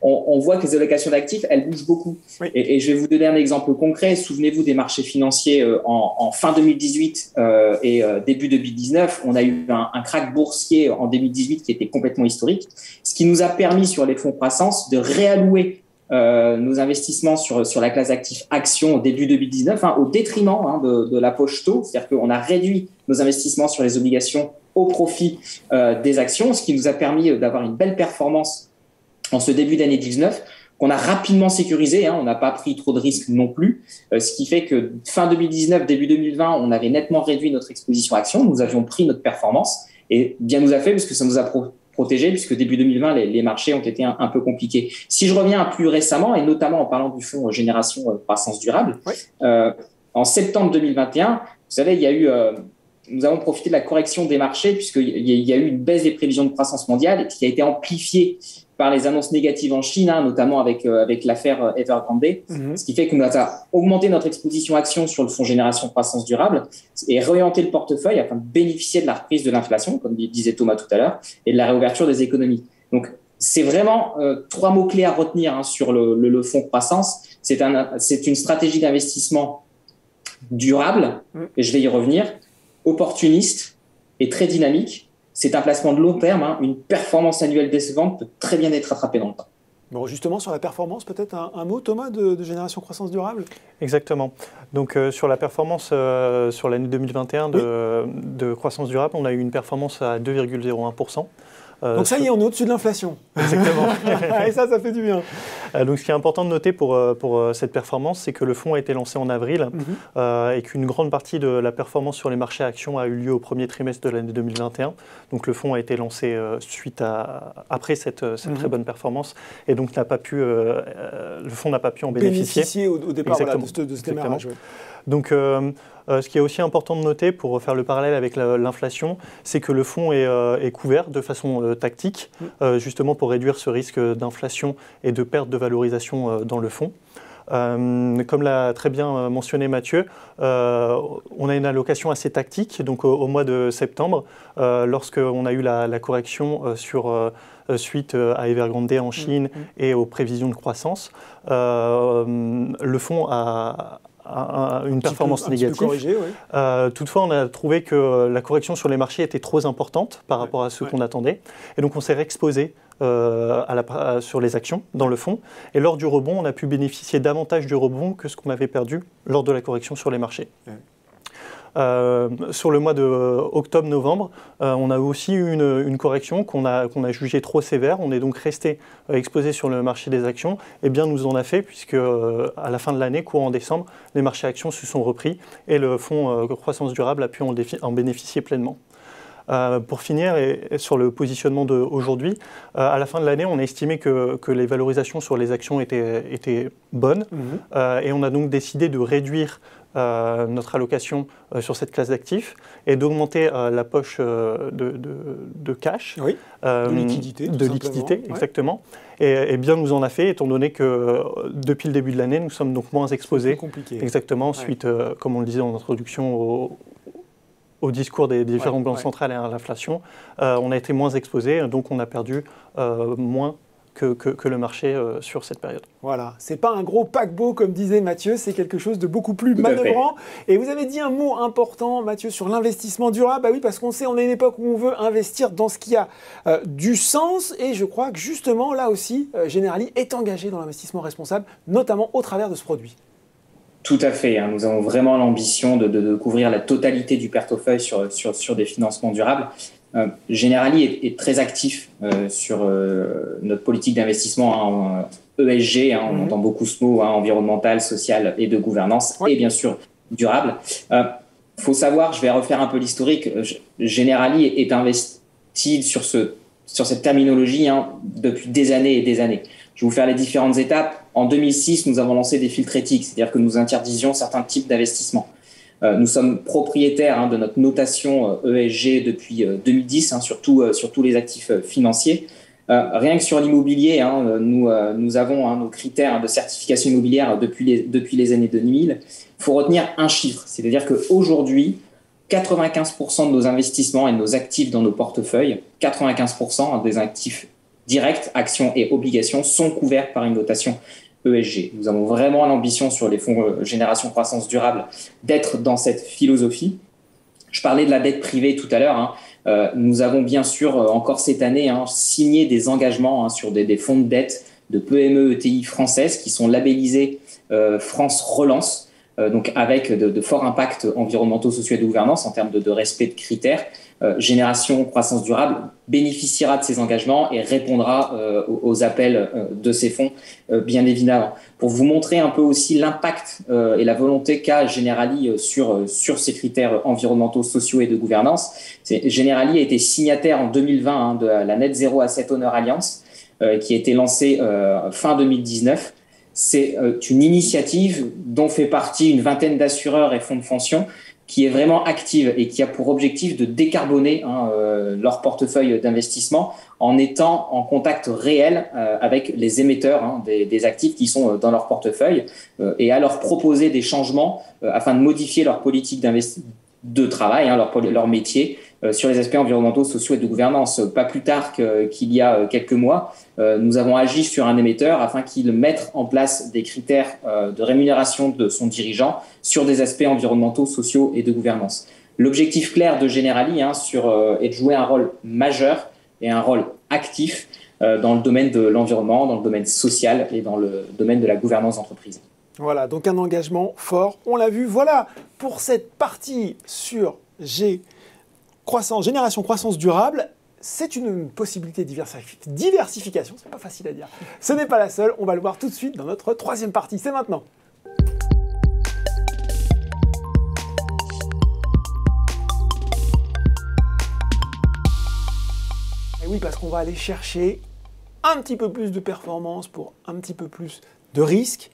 on voit que les allocations d'actifs, elles bougent beaucoup. Oui. Et je vais vous donner un exemple concret. Souvenez-vous des marchés financiers en fin 2018 et début 2019. On a eu un krach boursier en 2018 qui était complètement historique, ce qui nous a permis sur les fonds de croissance de réallouer nos investissements sur la classe d'actifs actions au début 2019, au détriment de la poche taux. C'est-à-dire qu'on a réduit nos investissements sur les obligations au profit des actions, ce qui nous a permis d'avoir une belle performance en ce début d'année 2019, qu'on a rapidement sécurisé. On n'a pas pris trop de risques non plus, ce qui fait que fin 2019, début 2020, on avait nettement réduit notre exposition actions. Nous avions pris notre performance et bien nous a fait parce que ça nous a protégé, puisque début 2020, les marchés ont été un peu compliqués. Si je reviens à plus récemment, et notamment en parlant du fonds Génération Croissance Durable, en septembre 2021, vous savez, il y a eu, nous avons profité de la correction des marchés, puisqu'il y a eu une baisse des prévisions de croissance mondiale qui a été amplifiée par les annonces négatives en Chine, notamment avec l'affaire Evergrande, ce qui fait qu'on a augmenté notre exposition action sur le fonds Génération Croissance Durable et réorienté le portefeuille afin de bénéficier de la reprise de l'inflation, comme disait Thomas tout à l'heure, et de la réouverture des économies. Donc, c'est vraiment 3 mots-clés à retenir sur le fonds croissance. C'est une stratégie d'investissement durable, et je vais y revenir, opportuniste et très dynamique. C'est un placement de long terme. Une performance annuelle décevante peut très bien être rattrapée dans le temps. Bon, justement, sur la performance, peut-être un mot, Thomas, de Génération Croissance Durable ? Exactement. Donc, sur la performance sur l'année 2021 de Croissance Durable, on a eu une performance à 2,01%. Donc ça y est, on est au-dessus de l'inflation. Exactement. Et ça fait du bien. Donc ce qui est important de noter pour cette performance, c'est que le fonds a été lancé en avril et qu'une grande partie de la performance sur les marchés actions a eu lieu au premier trimestre de l'année 2021. Donc le fonds a été lancé après cette très bonne performance et donc le fonds n'a pas pu en bénéficier. Au départ de ce démarrage. Donc, ce qui est aussi important de noter pour faire le parallèle avec l'inflation, c'est que le fonds est couvert de façon tactique, justement pour réduire ce risque d'inflation et de perte de valorisation dans le fonds. Comme l'a très bien mentionné Mathieu, on a une allocation assez tactique. Donc au mois de septembre, lorsqu'on a eu la correction suite à Evergrande en Chine et aux prévisions de croissance, le fonds a une performance négative. Corrigé, toutefois, on a trouvé que la correction sur les marchés était trop importante par rapport à ce qu'on attendait. Et donc, on s'est réexposé sur les actions dans le fonds. Et lors du rebond, on a pu bénéficier davantage du rebond que ce qu'on avait perdu lors de la correction sur les marchés. Sur le mois de octobre-novembre, on a aussi eu une correction qu'on a jugée trop sévère. On est donc resté exposé sur le marché des actions. Et bien nous en a fait, puisque à la fin de l'année, courant décembre, les marchés actions se sont repris et le fonds Croissance Durable a pu en bénéficier pleinement. Pour finir, et sur le positionnement d'aujourd'hui, à la fin de l'année, on a estimé que les valorisations sur les actions étaient bonnes et on a donc décidé de réduire notre allocation sur cette classe d'actifs et d'augmenter la poche de cash, de liquidité, exactement. Et bien nous en a fait, étant donné que depuis le début de l'année, nous sommes donc moins exposés. Exactement, suite, comme on le disait en introduction, au discours des différentes banques centrales et à l'inflation, on a été moins exposés, donc on a perdu moins que le marché sur cette période. Voilà, c'est pas un gros paquebot comme disait Mathieu, c'est quelque chose de beaucoup plus manœuvrant. Et vous avez dit un mot important, Mathieu, sur l'investissement durable. Bah oui, parce qu'on sait, on est à une époque où on veut investir dans ce qui a du sens. Et je crois que justement, là aussi, Generali est engagé dans l'investissement responsable, notamment au travers de ce produit. Tout à fait. Nous avons vraiment l'ambition de couvrir la totalité du portefeuille sur des financements durables. Generali est très actif sur notre politique d'investissement ESG, on entend beaucoup ce mot, environnemental, social et de gouvernance, et bien sûr durable. Faut savoir, je vais refaire un peu l'historique, Generali est investi sur cette terminologie depuis des années et des années. Je vais vous faire les différentes étapes. En 2006, nous avons lancé des filtres éthiques, c'est-à-dire que nous interdisions certains types d'investissements. Nous sommes propriétaires de notre notation ESG depuis 2010, sur tous les actifs financiers. Rien que sur l'immobilier, nous avons nos critères de certification immobilière depuis les années 2000. Il faut retenir un chiffre, c'est-à-dire qu'aujourd'hui, 95% de nos investissements et de nos actifs dans nos portefeuilles, 95% des actifs directs, actions et obligations, sont couverts par une notation ESG. Nous avons vraiment l'ambition sur les fonds Génération Croissance Durable d'être dans cette philosophie. Je parlais de la dette privée tout à l'heure. Nous avons bien sûr encore cette année signé des engagements sur des fonds de dette de PME ETI françaises qui sont labellisées France Relance, donc avec de forts impacts environnementaux, sociaux et de gouvernance en termes de respect de critères. Génération Croissance Durable bénéficiera de ces engagements et répondra aux appels de ces fonds, bien évidemment. Pour vous montrer un peu aussi l'impact et la volonté qu'a Generali sur ces critères environnementaux, sociaux et de gouvernance, Generali a été signataire en 2020 de la Net Zero Asset Owner Alliance, qui a été lancée fin 2019. C'est une initiative dont fait partie une vingtaine d'assureurs et fonds de pension qui est vraiment active et qui a pour objectif de décarboner leur portefeuille d'investissement en étant en contact réel avec les émetteurs des actifs qui sont dans leur portefeuille et à leur proposer des changements afin de modifier leur politique de travail, leur métier, sur les aspects environnementaux, sociaux et de gouvernance. Pas plus tard qu'il y a quelques mois, nous avons agi sur un émetteur afin qu'il mette en place des critères de rémunération de son dirigeant sur des aspects environnementaux, sociaux et de gouvernance. L'objectif clair de Generali est de jouer un rôle majeur et un rôle actif dans le domaine de l'environnement, dans le domaine social et dans le domaine de la gouvernance d'entreprise. Voilà, donc un engagement fort, on l'a vu. Voilà pour cette partie sur Génération Croissance Durable. C'est une possibilité de diversification, c'est pas facile à dire. Ce n'est pas la seule, on va le voir tout de suite dans notre troisième partie, c'est maintenant. Et oui, parce qu'on va aller chercher un petit peu plus de performance pour un petit peu plus de risque.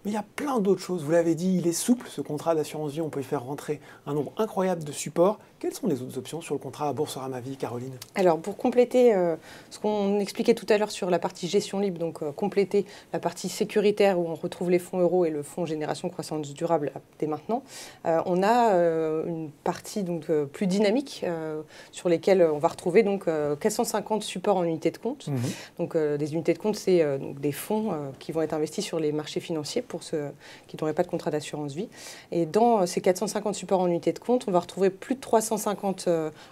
Mais il y a plein d'autres choses. Vous l'avez dit, il est souple, ce contrat d'assurance vie. On peut y faire rentrer un nombre incroyable de supports. Quelles sont les autres options sur le contrat à Boursorama Vie, Caroline? Alors, pour compléter ce qu'on expliquait tout à l'heure sur la partie gestion libre, donc compléter la partie sécuritaire où on retrouve les fonds euros et le fonds Génération Croissance Durable dès maintenant, on a une partie donc, plus dynamique sur lesquelles on va retrouver donc, 450 supports en unités de compte. Donc, des unités de compte, c'est donc des fonds qui vont être investis sur les marchés financiers pour ceux qui n'auraient pas de contrat d'assurance vie. Et dans ces 450 supports en unités de compte, on va retrouver plus de 350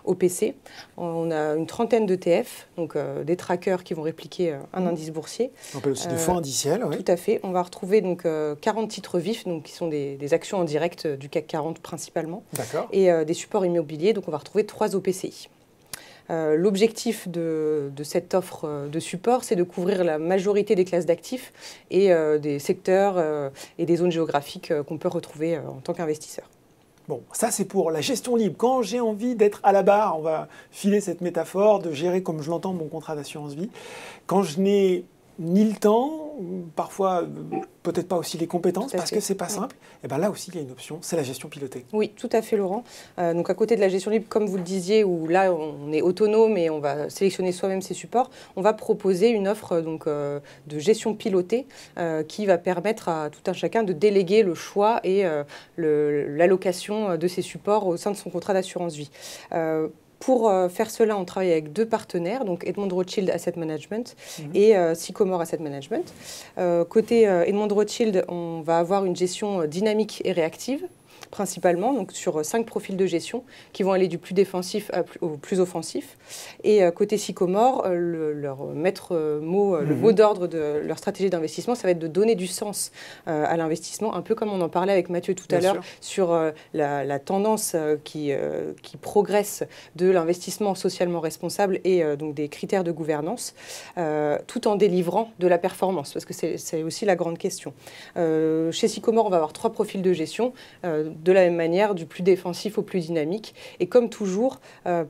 OPC. On a une trentaine d'ETF, donc des trackers qui vont répliquer un indice boursier. On appelle aussi des fonds indiciels. Oui. Tout à fait. On va retrouver donc 40 titres vifs, donc, qui sont des actions en direct du CAC 40 principalement. D'accord. Et des supports immobiliers, donc on va retrouver 3 OPCI. L'objectif de cette offre de support, c'est de couvrir la majorité des classes d'actifs et des secteurs et des zones géographiques qu'on peut retrouver en tant qu'investisseur. Bon, ça c'est pour la gestion libre. Quand j'ai envie d'être à la barre, on va filer cette métaphore de gérer comme je l'entends mon contrat d'assurance vie. Quand je n'ai ni le temps, parfois peut-être pas aussi les compétences parce que c'est pas simple, et bien là aussi il y a une option, c'est la gestion pilotée. Oui, tout à fait Laurent. Donc à côté de la gestion libre, comme vous le disiez, où là on est autonome et on va sélectionner soi-même ses supports, on va proposer une offre donc, de gestion pilotée qui va permettre à tout un chacun de déléguer le choix et l'allocation de ses supports au sein de son contrat d'assurance vie. Pour faire cela, on travaille avec 2 partenaires, donc Edmond Rothschild Asset Management et Sycomore Asset Management. Côté Edmond Rothschild, on va avoir une gestion dynamique et réactive, principalement, donc sur 5 profils de gestion qui vont aller du plus défensif au plus offensif. Et côté Sycomore, leur maître mot, le mot d'ordre de leur stratégie d'investissement, ça va être de donner du sens à l'investissement, un peu comme on en parlait avec Mathieu tout à l'heure sur la tendance qui progresse de l'investissement socialement responsable et donc des critères de gouvernance, tout en délivrant de la performance, parce que c'est aussi la grande question. Chez Sycomore, on va avoir 3 profils de gestion, de la même manière, du plus défensif au plus dynamique. Et comme toujours,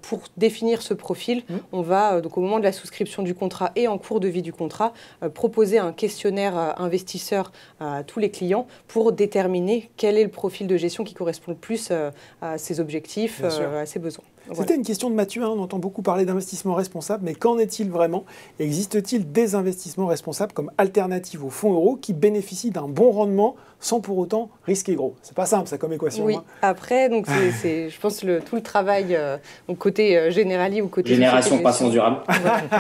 pour définir ce profil, on va, donc au moment de la souscription du contrat et en cours de vie du contrat, proposer un questionnaire investisseur à tous les clients pour déterminer quel est le profil de gestion qui correspond le plus à ses objectifs, à ses besoins. C'était voilà. Une question de Mathieu, on entend beaucoup parler d'investissement responsable, mais qu'en est-il vraiment? Existe-t-il des investissements responsables comme alternative aux fonds euros qui bénéficient d'un bon rendement sans pour autant risquer gros? C'est pas simple ça comme équation. Oui, après, donc c'est je pense tout le travail côté Generali ou côté Génération Croissance Durable.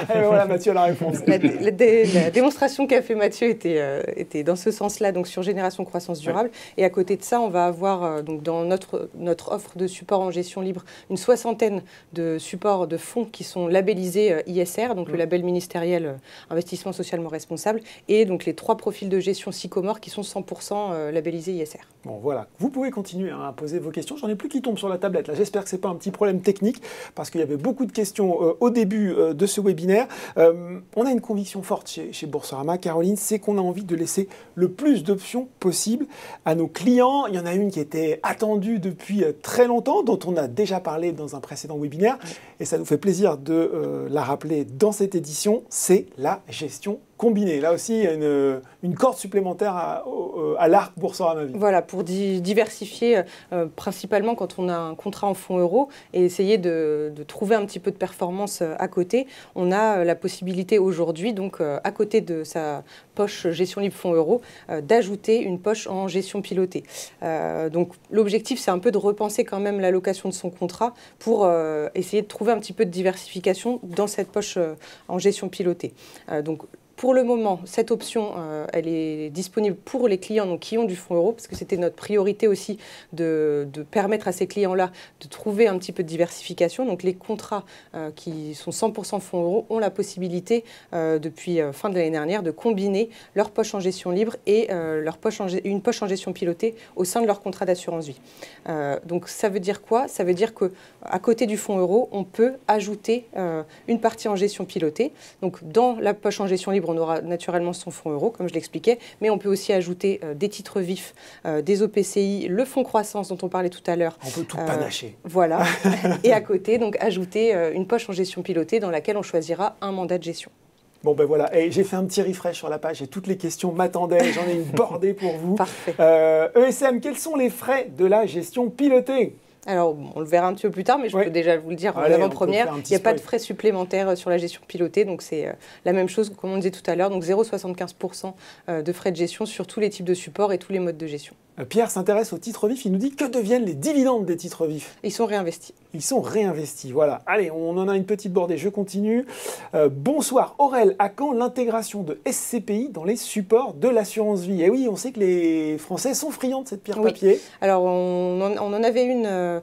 Voilà, Mathieu a la réponse. La démonstration qu'a fait Mathieu était dans ce sens-là, donc sur Génération Croissance Durable. Et à côté de ça, on va avoir donc dans notre offre de support en gestion libre une soixantaine centaine de supports de fonds qui sont labellisés ISR, donc le label ministériel investissement socialement responsable, et donc les 3 profils de gestion Sycomore qui sont 100% labellisés ISR. Bon, voilà. Vous pouvez continuer à poser vos questions. J'en ai plus qui tombent sur la tablette. Là, j'espère que ce n'est pas un petit problème technique, parce qu'il y avait beaucoup de questions au début de ce webinaire. On a une conviction forte chez Boursorama, Caroline, c'est qu'on a envie de laisser le plus d'options possibles à nos clients. Il y en a une qui était attendue depuis très longtemps, dont on a déjà parlé dans un précédent webinaire, et ça nous fait plaisir de la rappeler dans cette édition, c'est la gestion combinée. Là aussi, il y a une corde supplémentaire à l'arc Boursorama Vie. Voilà, pour diversifier, principalement quand on a un contrat en fonds euros et essayer de trouver un petit peu de performance à côté, on a la possibilité aujourd'hui, donc à côté de sa poche gestion libre fonds euros, d'ajouter une poche en gestion pilotée. Donc l'objectif, c'est un peu de repenser quand même l'allocation de son contrat pour essayer de trouver un petit peu de diversification dans cette poche en gestion pilotée. Donc pour le moment, cette option, elle est disponible pour les clients donc, qui ont du fonds euro, parce que c'était notre priorité aussi de permettre à ces clients-là de trouver un petit peu de diversification. Donc les contrats qui sont 100% fonds euro ont la possibilité, depuis fin de l'année dernière, de combiner leur poche en gestion libre et une poche en gestion pilotée au sein de leur contrat d'assurance vie. Donc ça veut dire quoi? Ça veut dire qu'à côté du fonds euro, on peut ajouter une partie en gestion pilotée. Donc dans la poche en gestion libre, on aura naturellement son fonds euro, comme je l'expliquais, mais on peut aussi ajouter des titres vifs, des OPCI, le fonds croissance dont on parlait tout à l'heure. On peut tout panacher. Voilà. Et à côté, donc ajouter une poche en gestion pilotée dans laquelle on choisira un mandat de gestion. Bon ben voilà, et j'ai fait un petit refresh sur la page et toutes les questions m'attendaient, j'en ai une bordée pour vous. Parfait. ESM, quels sont les frais de la gestion pilotée ? Alors, on le verra un petit peu plus tard, mais je peux déjà vous le dire en avant-première. Il n'y a pas de frais supplémentaires sur la gestion pilotée, donc c'est la même chose, comme on disait tout à l'heure, donc 0,75% de frais de gestion sur tous les types de supports et tous les modes de gestion. Pierre s'intéresse aux titres vifs, il nous dit que deviennent les dividendes des titres vifs? Ils sont réinvestis. Ils sont réinvestis, voilà. Allez, on en a une petite bordée, je continue. Bonsoir, Aurel, à quand l'intégration de SCPI dans les supports de l'assurance vie? Eh oui, on sait que les Français sont friands de cette pierre papier. Alors, on en avait une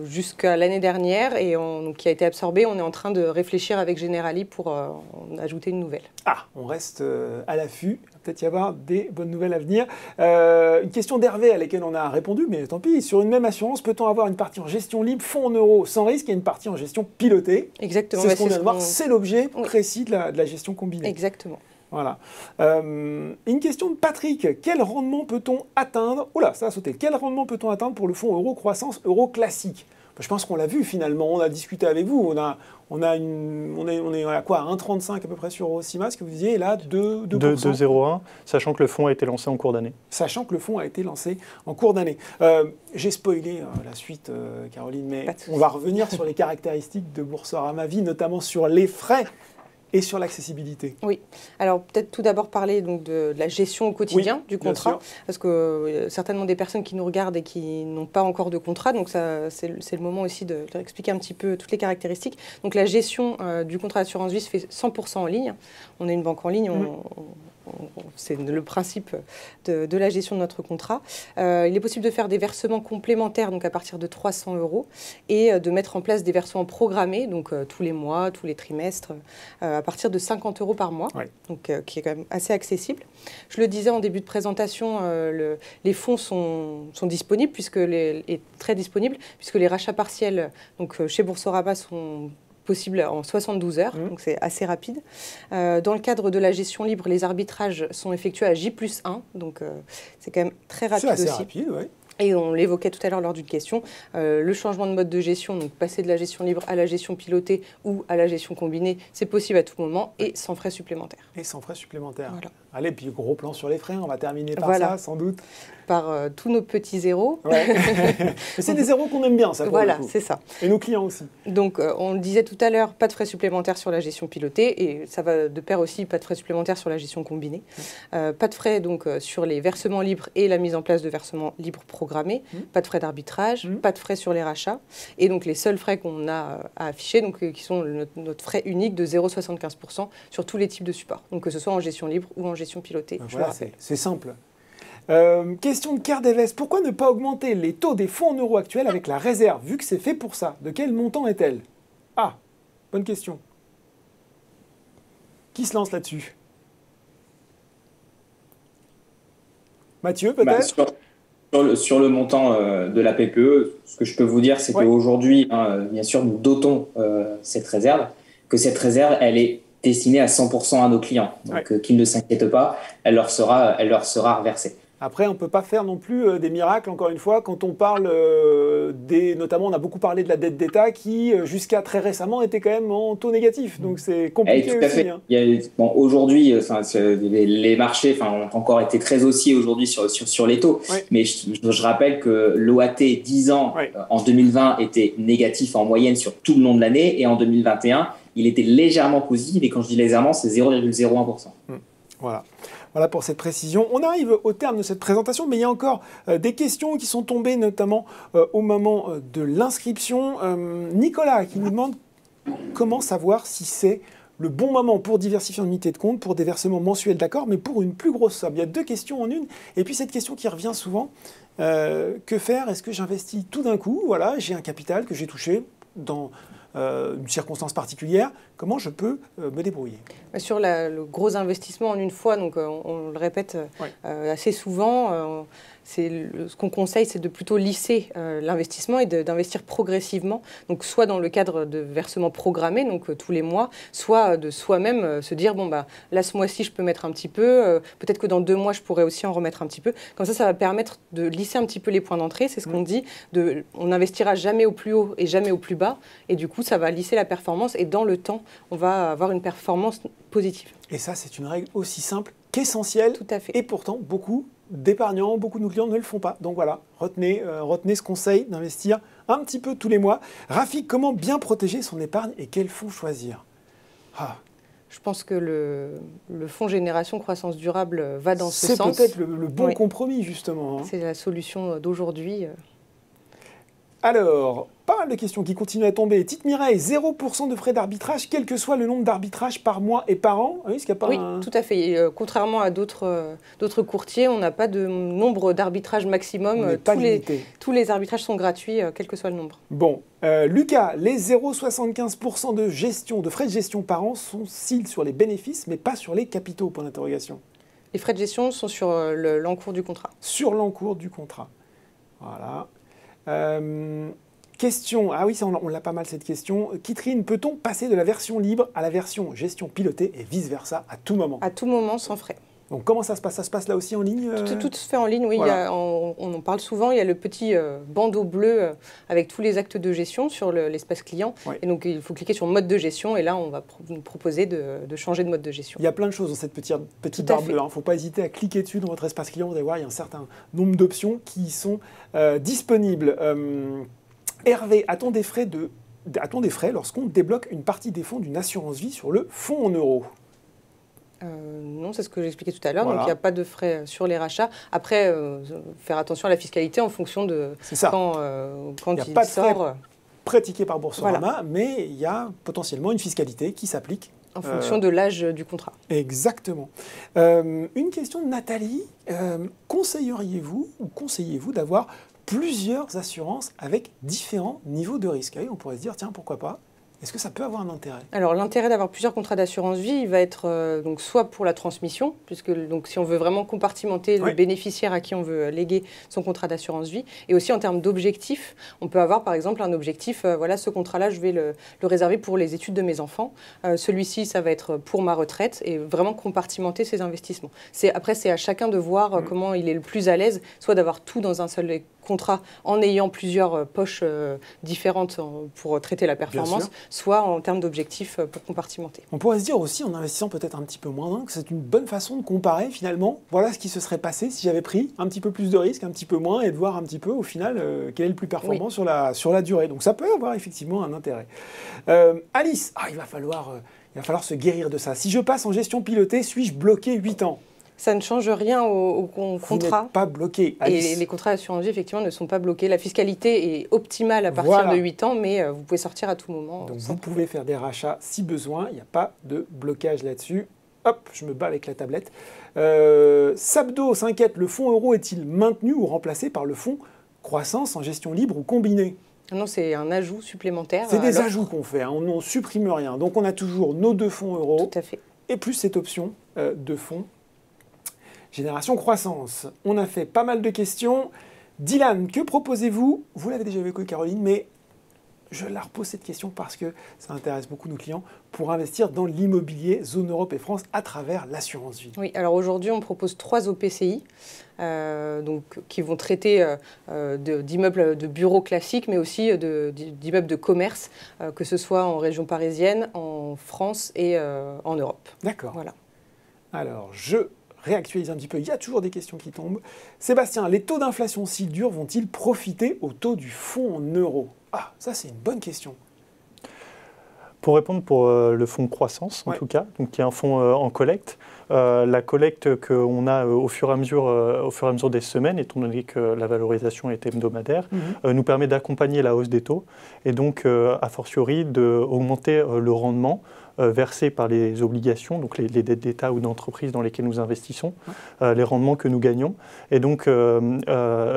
jusqu'à l'année dernière et qui a été absorbée. On est en train de réfléchir avec Generali pour en ajouter une nouvelle. Ah, on reste à l'affût. Il va peut-être y avoir des bonnes nouvelles à venir. Une question d'Hervé à laquelle on a répondu, mais tant pis. Sur une même assurance, peut-on avoir une partie en gestion libre, fonds en euros, sans risque, et une partie en gestion pilotée? Exactement. C'est ce qu'on vient de voir. C'est l'objet précis de la gestion combinée. Exactement. Voilà. Une question de Patrick. Quel rendement peut-on atteindre? Oula, ça a sauté. Quel rendement peut-on atteindre pour le fonds euro croissance euro classique? Je pense qu'on l'a vu finalement. On a discuté avec vous. On est à quoi? 1,35 à peu près sur Eurocima, ce que vous disiez, et là 2,01, sachant que le fonds a été lancé en cours d'année. Sachant que le fonds a été lancé en cours d'année. J'ai spoilé la suite, Caroline, mais on va revenir sur les caractéristiques de Boursorama Vie, notamment sur les frais et sur l'accessibilité. Oui. Alors peut-être tout d'abord parler donc, de la gestion au quotidien du contrat, parce que certainement des personnes qui nous regardent et qui n'ont pas encore de contrat, donc c'est le moment aussi de leur expliquer un petit peu toutes les caractéristiques. Donc la gestion du contrat d'assurance vie se fait 100% en ligne. On est une banque en ligne, c'est le principe de la gestion de notre contrat. Il est possible de faire des versements complémentaires, donc à partir de 300 € et de mettre en place des versements programmés, donc tous les mois, tous les trimestres, à partir de 50 € par mois, donc, qui est quand même assez accessible. Je le disais en début de présentation, les fonds sont disponibles, et très disponibles, puisque les rachats partiels donc, chez Boursorama sont possible en 72 heures, donc c'est assez rapide. Dans le cadre de la gestion libre, les arbitrages sont effectués à J+1, donc c'est quand même très rapide aussi. C'est assez rapide, oui. Et on l'évoquait tout à l'heure lors d'une question, le changement de mode de gestion, donc passer de la gestion libre à la gestion pilotée ou à la gestion combinée, c'est possible à tout moment et sans frais supplémentaires. Et sans frais supplémentaires. Voilà. Allez, puis gros plan sur les frais, on va terminer par ça, sans doute. Par tous nos petits zéros. Ouais. C'est des zéros qu'on aime bien, ça. Voilà, c'est ça. Et nos clients aussi. Donc, on le disait tout à l'heure, pas de frais supplémentaires sur la gestion pilotée, et ça va de pair aussi, pas de frais supplémentaires sur la gestion combinée. Pas de frais donc sur les versements libres et la mise en place de versements libres programmés. Pas de frais d'arbitrage, pas de frais sur les rachats. Et donc, les seuls frais qu'on a à afficher, donc, qui sont notre frais unique de 0,75% sur tous les types de supports. Donc, que ce soit en gestion libre ou en gestion pilotée. Voilà, c'est simple. Question de Cardeves. Pourquoi ne pas augmenter les taux des fonds en euros actuels avec la réserve, vu que c'est fait pour ça? De quel montant est-elle? Ah, bonne question. Qui se lance là-dessus? Mathieu, peut-être? Sur le montant de la PPE, ce que je peux vous dire, c'est qu'aujourd'hui, bien sûr, nous dotons cette réserve, que cette réserve, elle est destinée à 100% à nos clients. Donc, qu'ils ne s'inquiètent pas, elle leur sera reversée. Après, on ne peut pas faire non plus des miracles, encore une fois, quand on parle notamment, on a beaucoup parlé de la dette d'État qui, jusqu'à très récemment, était quand même en taux négatif. Donc, c'est compliqué tout à aussi. fait. Aujourd'hui, les marchés ont encore été très haussiers aujourd'hui sur les taux. Mais je rappelle que l'OAT 10 ans en 2020 était négatif en moyenne sur tout le long de l'année. Et en 2021, il était légèrement positif. Et quand je dis légèrement, c'est 0,01%. Voilà pour cette précision. On arrive au terme de cette présentation, mais il y a encore des questions qui sont tombées, notamment au moment de l'inscription. Nicolas qui nous demande comment savoir si c'est le bon moment pour diversifier en unité de compte, pour des versements mensuels, d'accord, mais pour une plus grosse somme. Il y a deux questions en une. Et puis cette question qui revient souvent, que faire? Est-ce que j'investis tout d'un coup? Voilà, j'ai un capital que j'ai touché dans une circonstance particulière, comment je peux me débrouiller? Sur le gros investissement en une fois, donc on le répète assez souvent, ce qu'on conseille, c'est de plutôt lisser l'investissement et d'investir progressivement, donc soit dans le cadre de versements programmés, donc tous les mois, soit de soi-même se dire, bon, là, ce mois-ci, je peux mettre un petit peu, peut-être que dans 2 mois, je pourrais aussi en remettre un petit peu. Comme ça va permettre de lisser un petit peu les points d'entrée, c'est ce qu'on dit, on n'investira jamais au plus haut et jamais au plus bas, et du coup, ça va lisser la performance, et dans le temps, on va avoir une performance positive. Et ça, c'est une règle aussi simple qu'essentielle. Tout à fait. Et pourtant, beaucoup d'épargnants, beaucoup de nos clients ne le font pas. Donc voilà, retenez ce conseil d'investir un petit peu tous les mois. Rafik, comment bien protéger son épargne et quel fonds choisir? Je pense que le fonds Génération Croissance Durable va dans ce sens. C'est peut-être le bon compromis, justement. C'est la solution d'aujourd'hui. Alors, pas mal de questions qui continuent à tomber. Tite Mireille, 0% de frais d'arbitrage, quel que soit le nombre d'arbitrages par mois et par an. Oui, tout à fait. Contrairement à d'autres courtiers, on n'a pas de nombre d'arbitrages maximum. Tous les arbitrages sont gratuits, quel que soit le nombre. Bon, Lucas, les 0,75% de frais de gestion par an sont-ils sur les bénéfices, mais pas sur les capitaux, point d'interrogation? Les frais de gestion sont sur l'encours du contrat. Sur l'encours du contrat. Voilà. Question, oui, ça, on l'a pas mal cette question. Kitrine, peut-on passer de la version libre à la version gestion pilotée et vice-versa à tout moment? À tout moment, sans frais. Donc comment ça se passe? Ça se passe là aussi en ligne? Tout se fait en ligne, oui. Voilà. On en parle souvent. Il y a le petit bandeau bleu avec tous les actes de gestion sur l'espace client. Et donc il faut cliquer sur mode de gestion et là on va nous proposer de changer de mode de gestion. Il y a plein de choses dans cette petite barre bleue. Il ne faut pas hésiter à cliquer dessus dans votre espace client. Vous allez voir, il y a un certain nombre d'options qui sont disponibles. Hervé, a-t-on des frais lorsqu'on débloque une partie des fonds d'une assurance vie sur le fonds en euros? Non, c'est ce que j'expliquais tout à l'heure. Donc, il n'y a pas de frais sur les rachats. Après, faire attention à la fiscalité en fonction de quand il pas de sort. Frais pratiqués par Boursorama, mais il y a potentiellement une fiscalité qui s'applique. En fonction de l'âge du contrat. Exactement. Une question de Nathalie. Conseillez-vous d'avoir plusieurs assurances avec différents niveaux de risque? On pourrait se dire, tiens, pourquoi pas? Est-ce que ça peut avoir un intérêt? Alors, l'intérêt d'avoir plusieurs contrats d'assurance vie, il va être donc soit pour la transmission, puisque donc, si on veut vraiment compartimenter le bénéficiaire à qui on veut léguer son contrat d'assurance vie, et aussi en termes d'objectifs, on peut avoir par exemple un objectif, voilà, ce contrat-là, je vais le réserver pour les études de mes enfants. Celui-ci, ça va être pour ma retraite, et vraiment compartimenter ses investissements. Après, c'est à chacun de voir comment il est le plus à l'aise, soit d'avoir tout dans un seul contrat en ayant plusieurs poches différentes pour traiter la performance, soit en termes d'objectifs pour compartimenter. On pourrait se dire aussi, en investissant peut-être un petit peu moins, que c'est une bonne façon de comparer finalement, voilà ce qui se serait passé si j'avais pris un petit peu plus de risques, un petit peu moins, et de voir un petit peu au final quel est le plus performant sur la durée. Donc ça peut avoir effectivement un intérêt. Alice, il va falloir se guérir de ça. Si je passe en gestion pilotée, suis-je bloqué 8 ans? Ça ne change rien au contrat. Vous n'êtes pas bloqué, Alice. Et les contrats d'assurance vie, effectivement, ne sont pas bloqués. La fiscalité est optimale à partir de 8 ans, mais vous pouvez sortir à tout moment. Donc vous pouvez faire des rachats si besoin. Il n'y a pas de blocage là-dessus. Hop, je me bats avec la tablette. Sabdo s'inquiète, le fonds euro est-il maintenu ou remplacé par le fonds croissance en gestion libre ou combiné? Non, c'est un ajout supplémentaire. C'est des ajouts qu'on fait, hein, on ne supprime rien. Donc on a toujours nos 2 fonds euros. Tout à fait. Et plus cette option de fonds génération croissance. On a fait pas mal de questions. Dylan, que proposez-vous? Vous l'avez déjà évoqué, Caroline, mais je la repose cette question parce que ça intéresse beaucoup nos clients pour investir dans l'immobilier zone Europe et France à travers l'assurance vie. Oui, alors aujourd'hui, on propose 3 OPCI donc, qui vont traiter d'immeubles de bureaux classiques, mais aussi d'immeubles de commerce, que ce soit en région parisienne, en France et en Europe. D'accord. Voilà. Alors, je réactualise un petit peu. Il y a toujours des questions qui tombent. Sébastien, les taux d'inflation, s'ils durent, vont-ils profiter au taux du fonds en euros? Ah, ça c'est une bonne question. Pour répondre pour le fonds croissance, en tout cas, donc qui est un fonds en collecte, la collecte qu'on a au fur et à mesure des semaines, étant donné que la valorisation est hebdomadaire, nous permet d'accompagner la hausse des taux et donc, a fortiori, d'augmenter le rendement versés par les obligations, donc les dettes d'État ou d'entreprise dans lesquelles nous investissons, les rendements que nous gagnons. Et donc,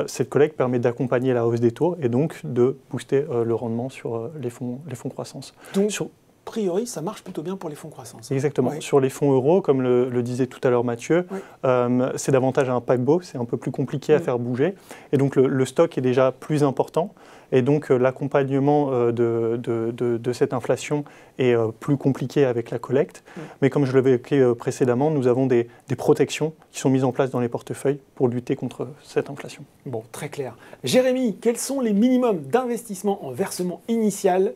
cette collecte permet d'accompagner la hausse des taux et donc de booster le rendement sur les fonds croissance. Donc, a priori, ça marche plutôt bien pour les fonds croissance. Exactement. Ouais. Sur les fonds euros, comme le disait tout à l'heure Mathieu, c'est davantage un paquebot, c'est un peu plus compliqué à faire bouger. Et donc, le stock est déjà plus important. Et donc, l'accompagnement de cette inflation est plus compliqué avec la collecte. Mais comme je l'avais évoqué précédemment, nous avons des protections qui sont mises en place dans les portefeuilles pour lutter contre cette inflation. Bon, très clair. Jérémy, quels sont les minimums d'investissement en versement initial?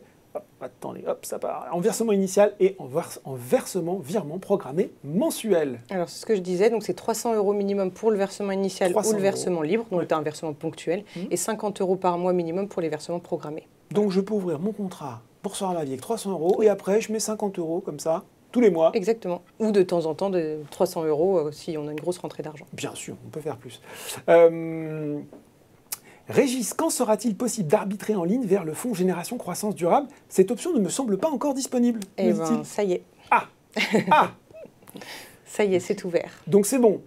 Attendez, hop, ça part. En versement initial et en virement programmé mensuel. Alors, c'est ce que je disais, donc c'est 300 € minimum pour le versement initial ou le versement libre, donc un versement ponctuel, et 50 € par mois minimum pour les versements programmés. Donc, je peux ouvrir mon contrat Boursorama avec 300 € et après, je mets 50 € comme ça, tous les mois. Exactement. Ou de temps en temps, de 300 € si on a une grosse rentrée d'argent. Bien sûr, on peut faire plus. Régis, quand sera-t-il possible d'arbitrer en ligne vers le fonds Génération Croissance Durable? Cette option ne me semble pas encore disponible. Eh bien, ça y est. Ah Ça y est, c'est ouvert. Donc c'est bon.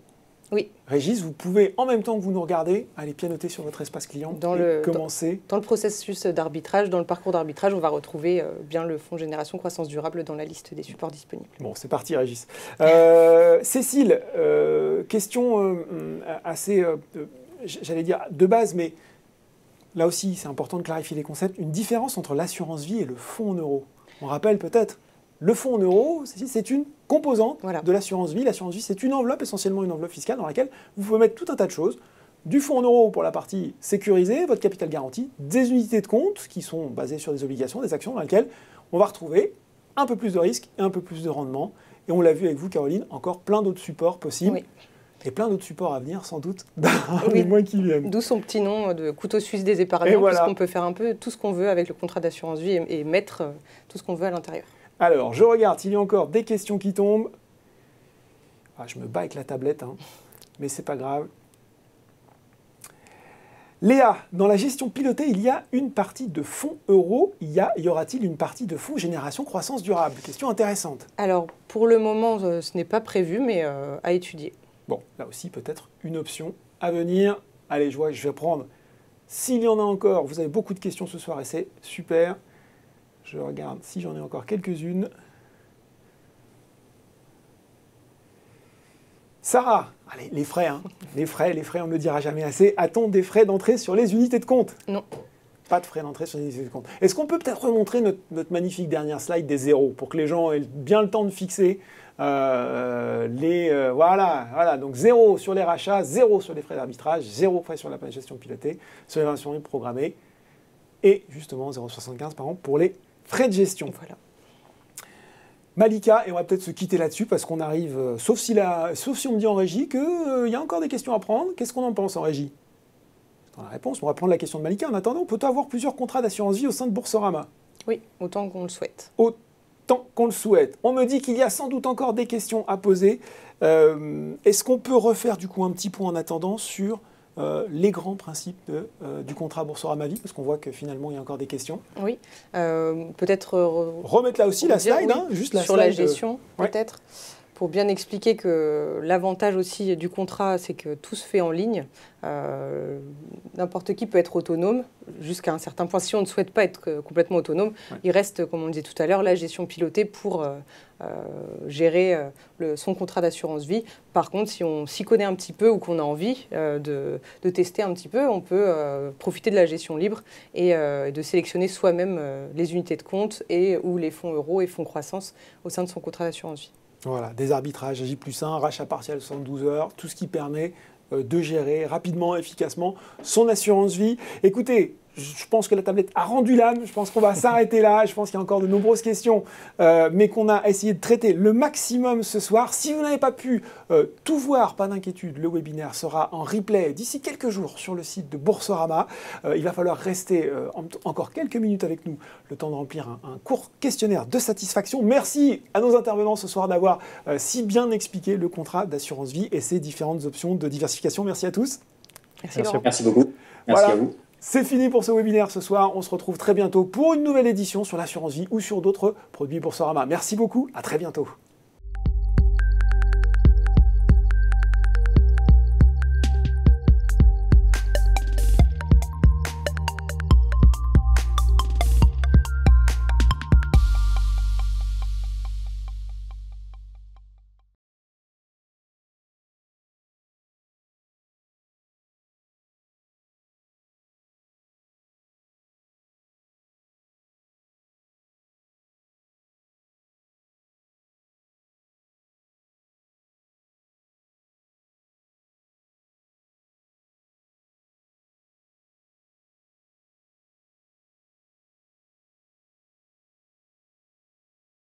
Oui. Régis, vous pouvez, en même temps que vous nous regardez, aller pianoter sur votre espace client et commencer. Dans le processus d'arbitrage, dans le parcours d'arbitrage, on va retrouver bien le fonds Génération Croissance Durable dans la liste des supports disponibles. Bon, c'est parti, Régis. Cécile, question assez... j'allais dire de base, mais là aussi, c'est important de clarifier les concepts. Une différence entre l'assurance vie et le fonds en euros. On rappelle peut-être, le fonds en euros, c'est une composante de l'assurance vie. L'assurance vie, c'est une enveloppe, essentiellement une enveloppe fiscale, dans laquelle vous pouvez mettre tout un tas de choses. Du fonds en euros pour la partie sécurisée, votre capital garanti, des unités de compte qui sont basées sur des obligations, des actions dans lesquelles on va retrouver un peu plus de risques et un peu plus de rendement. Et on l'a vu avec vous, Caroline, encore plein d'autres supports possibles. Oui. Et plein d'autres supports à venir, sans doute, dans les mois qui viennent. D'où son petit nom de couteau suisse des épargnants, puisqu'on peut faire un peu tout ce qu'on veut avec le contrat d'assurance vie et mettre tout ce qu'on veut à l'intérieur. Alors, je regarde s'il y a encore des questions qui tombent. Ah, je me bats avec la tablette, hein, mais c'est pas grave. Léa, dans la gestion pilotée, il y a une partie de fonds euros. Y aura-t-il une partie de fonds Génération Croissance Durable? Question intéressante. Alors, pour le moment, ce n'est pas prévu, mais à étudier. Bon, là aussi, peut-être une option à venir. Allez, je vois que je vais prendre. S'il y en a encore, vous avez beaucoup de questions ce soir et c'est super. Je regarde si j'en ai encore quelques-unes. Sarah, allez, les frais, hein. Les frais, on ne le dira jamais assez. A-t-on des frais d'entrée sur les unités de compte? Non. Pas de frais d'entrée sur les unités de compte. Est-ce qu'on peut peut-être remontrer notre magnifique dernière slide des zéros pour que les gens aient bien le temps de fixer voilà, donc 0 sur les rachats, 0 sur les frais d'arbitrage, 0 frais sur la gestion pilotée, sur les versions programmées, et justement 0,75 par an pour les frais de gestion. Voilà. Malika, et on va peut-être se quitter là-dessus parce qu'on arrive, sauf si on me dit en régie qu'il y a encore des questions à prendre. Qu'est-ce qu'on en pense en régie? Dans la réponse, on va prendre la question de Malika. En attendant, peut-on avoir plusieurs contrats d'assurance vie au sein de Boursorama? Oui, autant qu'on le souhaite. Tant qu'on le souhaite. On me dit qu'il y a sans doute encore des questions à poser. Est-ce qu'on peut refaire du coup un petit point en attendant sur les grands principes du contrat Boursorama Vie, parce qu'on voit que finalement il y a encore des questions. Oui, peut-être... remettre là aussi la slide, oui, hein, juste la sur slide la gestion, peut-être. pour bien expliquer que l'avantage aussi du contrat, c'est que tout se fait en ligne. N'importe qui peut être autonome jusqu'à un certain point. Si on ne souhaite pas être complètement autonome, il reste, comme on le disait tout à l'heure, la gestion pilotée pour gérer son contrat d'assurance vie. Par contre, si on s'y connaît un petit peu ou qu'on a envie de tester un petit peu, on peut profiter de la gestion libre et de sélectionner soi-même les unités de compte ou les fonds euros et fonds croissance au sein de son contrat d'assurance vie. Voilà, des arbitrages J+1, rachat partiel 72 heures, tout ce qui permet de gérer rapidement, efficacement son assurance vie. Écoutez, je pense que la tablette a rendu l'âme, je pense qu'on va s'arrêter là, je pense qu'il y a encore de nombreuses questions, mais qu'on a essayé de traiter le maximum ce soir. Si vous n'avez pas pu tout voir, pas d'inquiétude, le webinaire sera en replay d'ici quelques jours sur le site de Boursorama. Il va falloir rester encore quelques minutes avec nous, le temps de remplir un court questionnaire de satisfaction. Merci à nos intervenants ce soir d'avoir si bien expliqué le contrat d'assurance vie et ses différentes options de diversification. Merci à tous. Merci Laurent. Merci beaucoup. Merci à vous. C'est fini pour ce webinaire ce soir. On se retrouve très bientôt pour une nouvelle édition sur l'assurance vie ou sur d'autres produits Boursorama. Merci beaucoup. À très bientôt.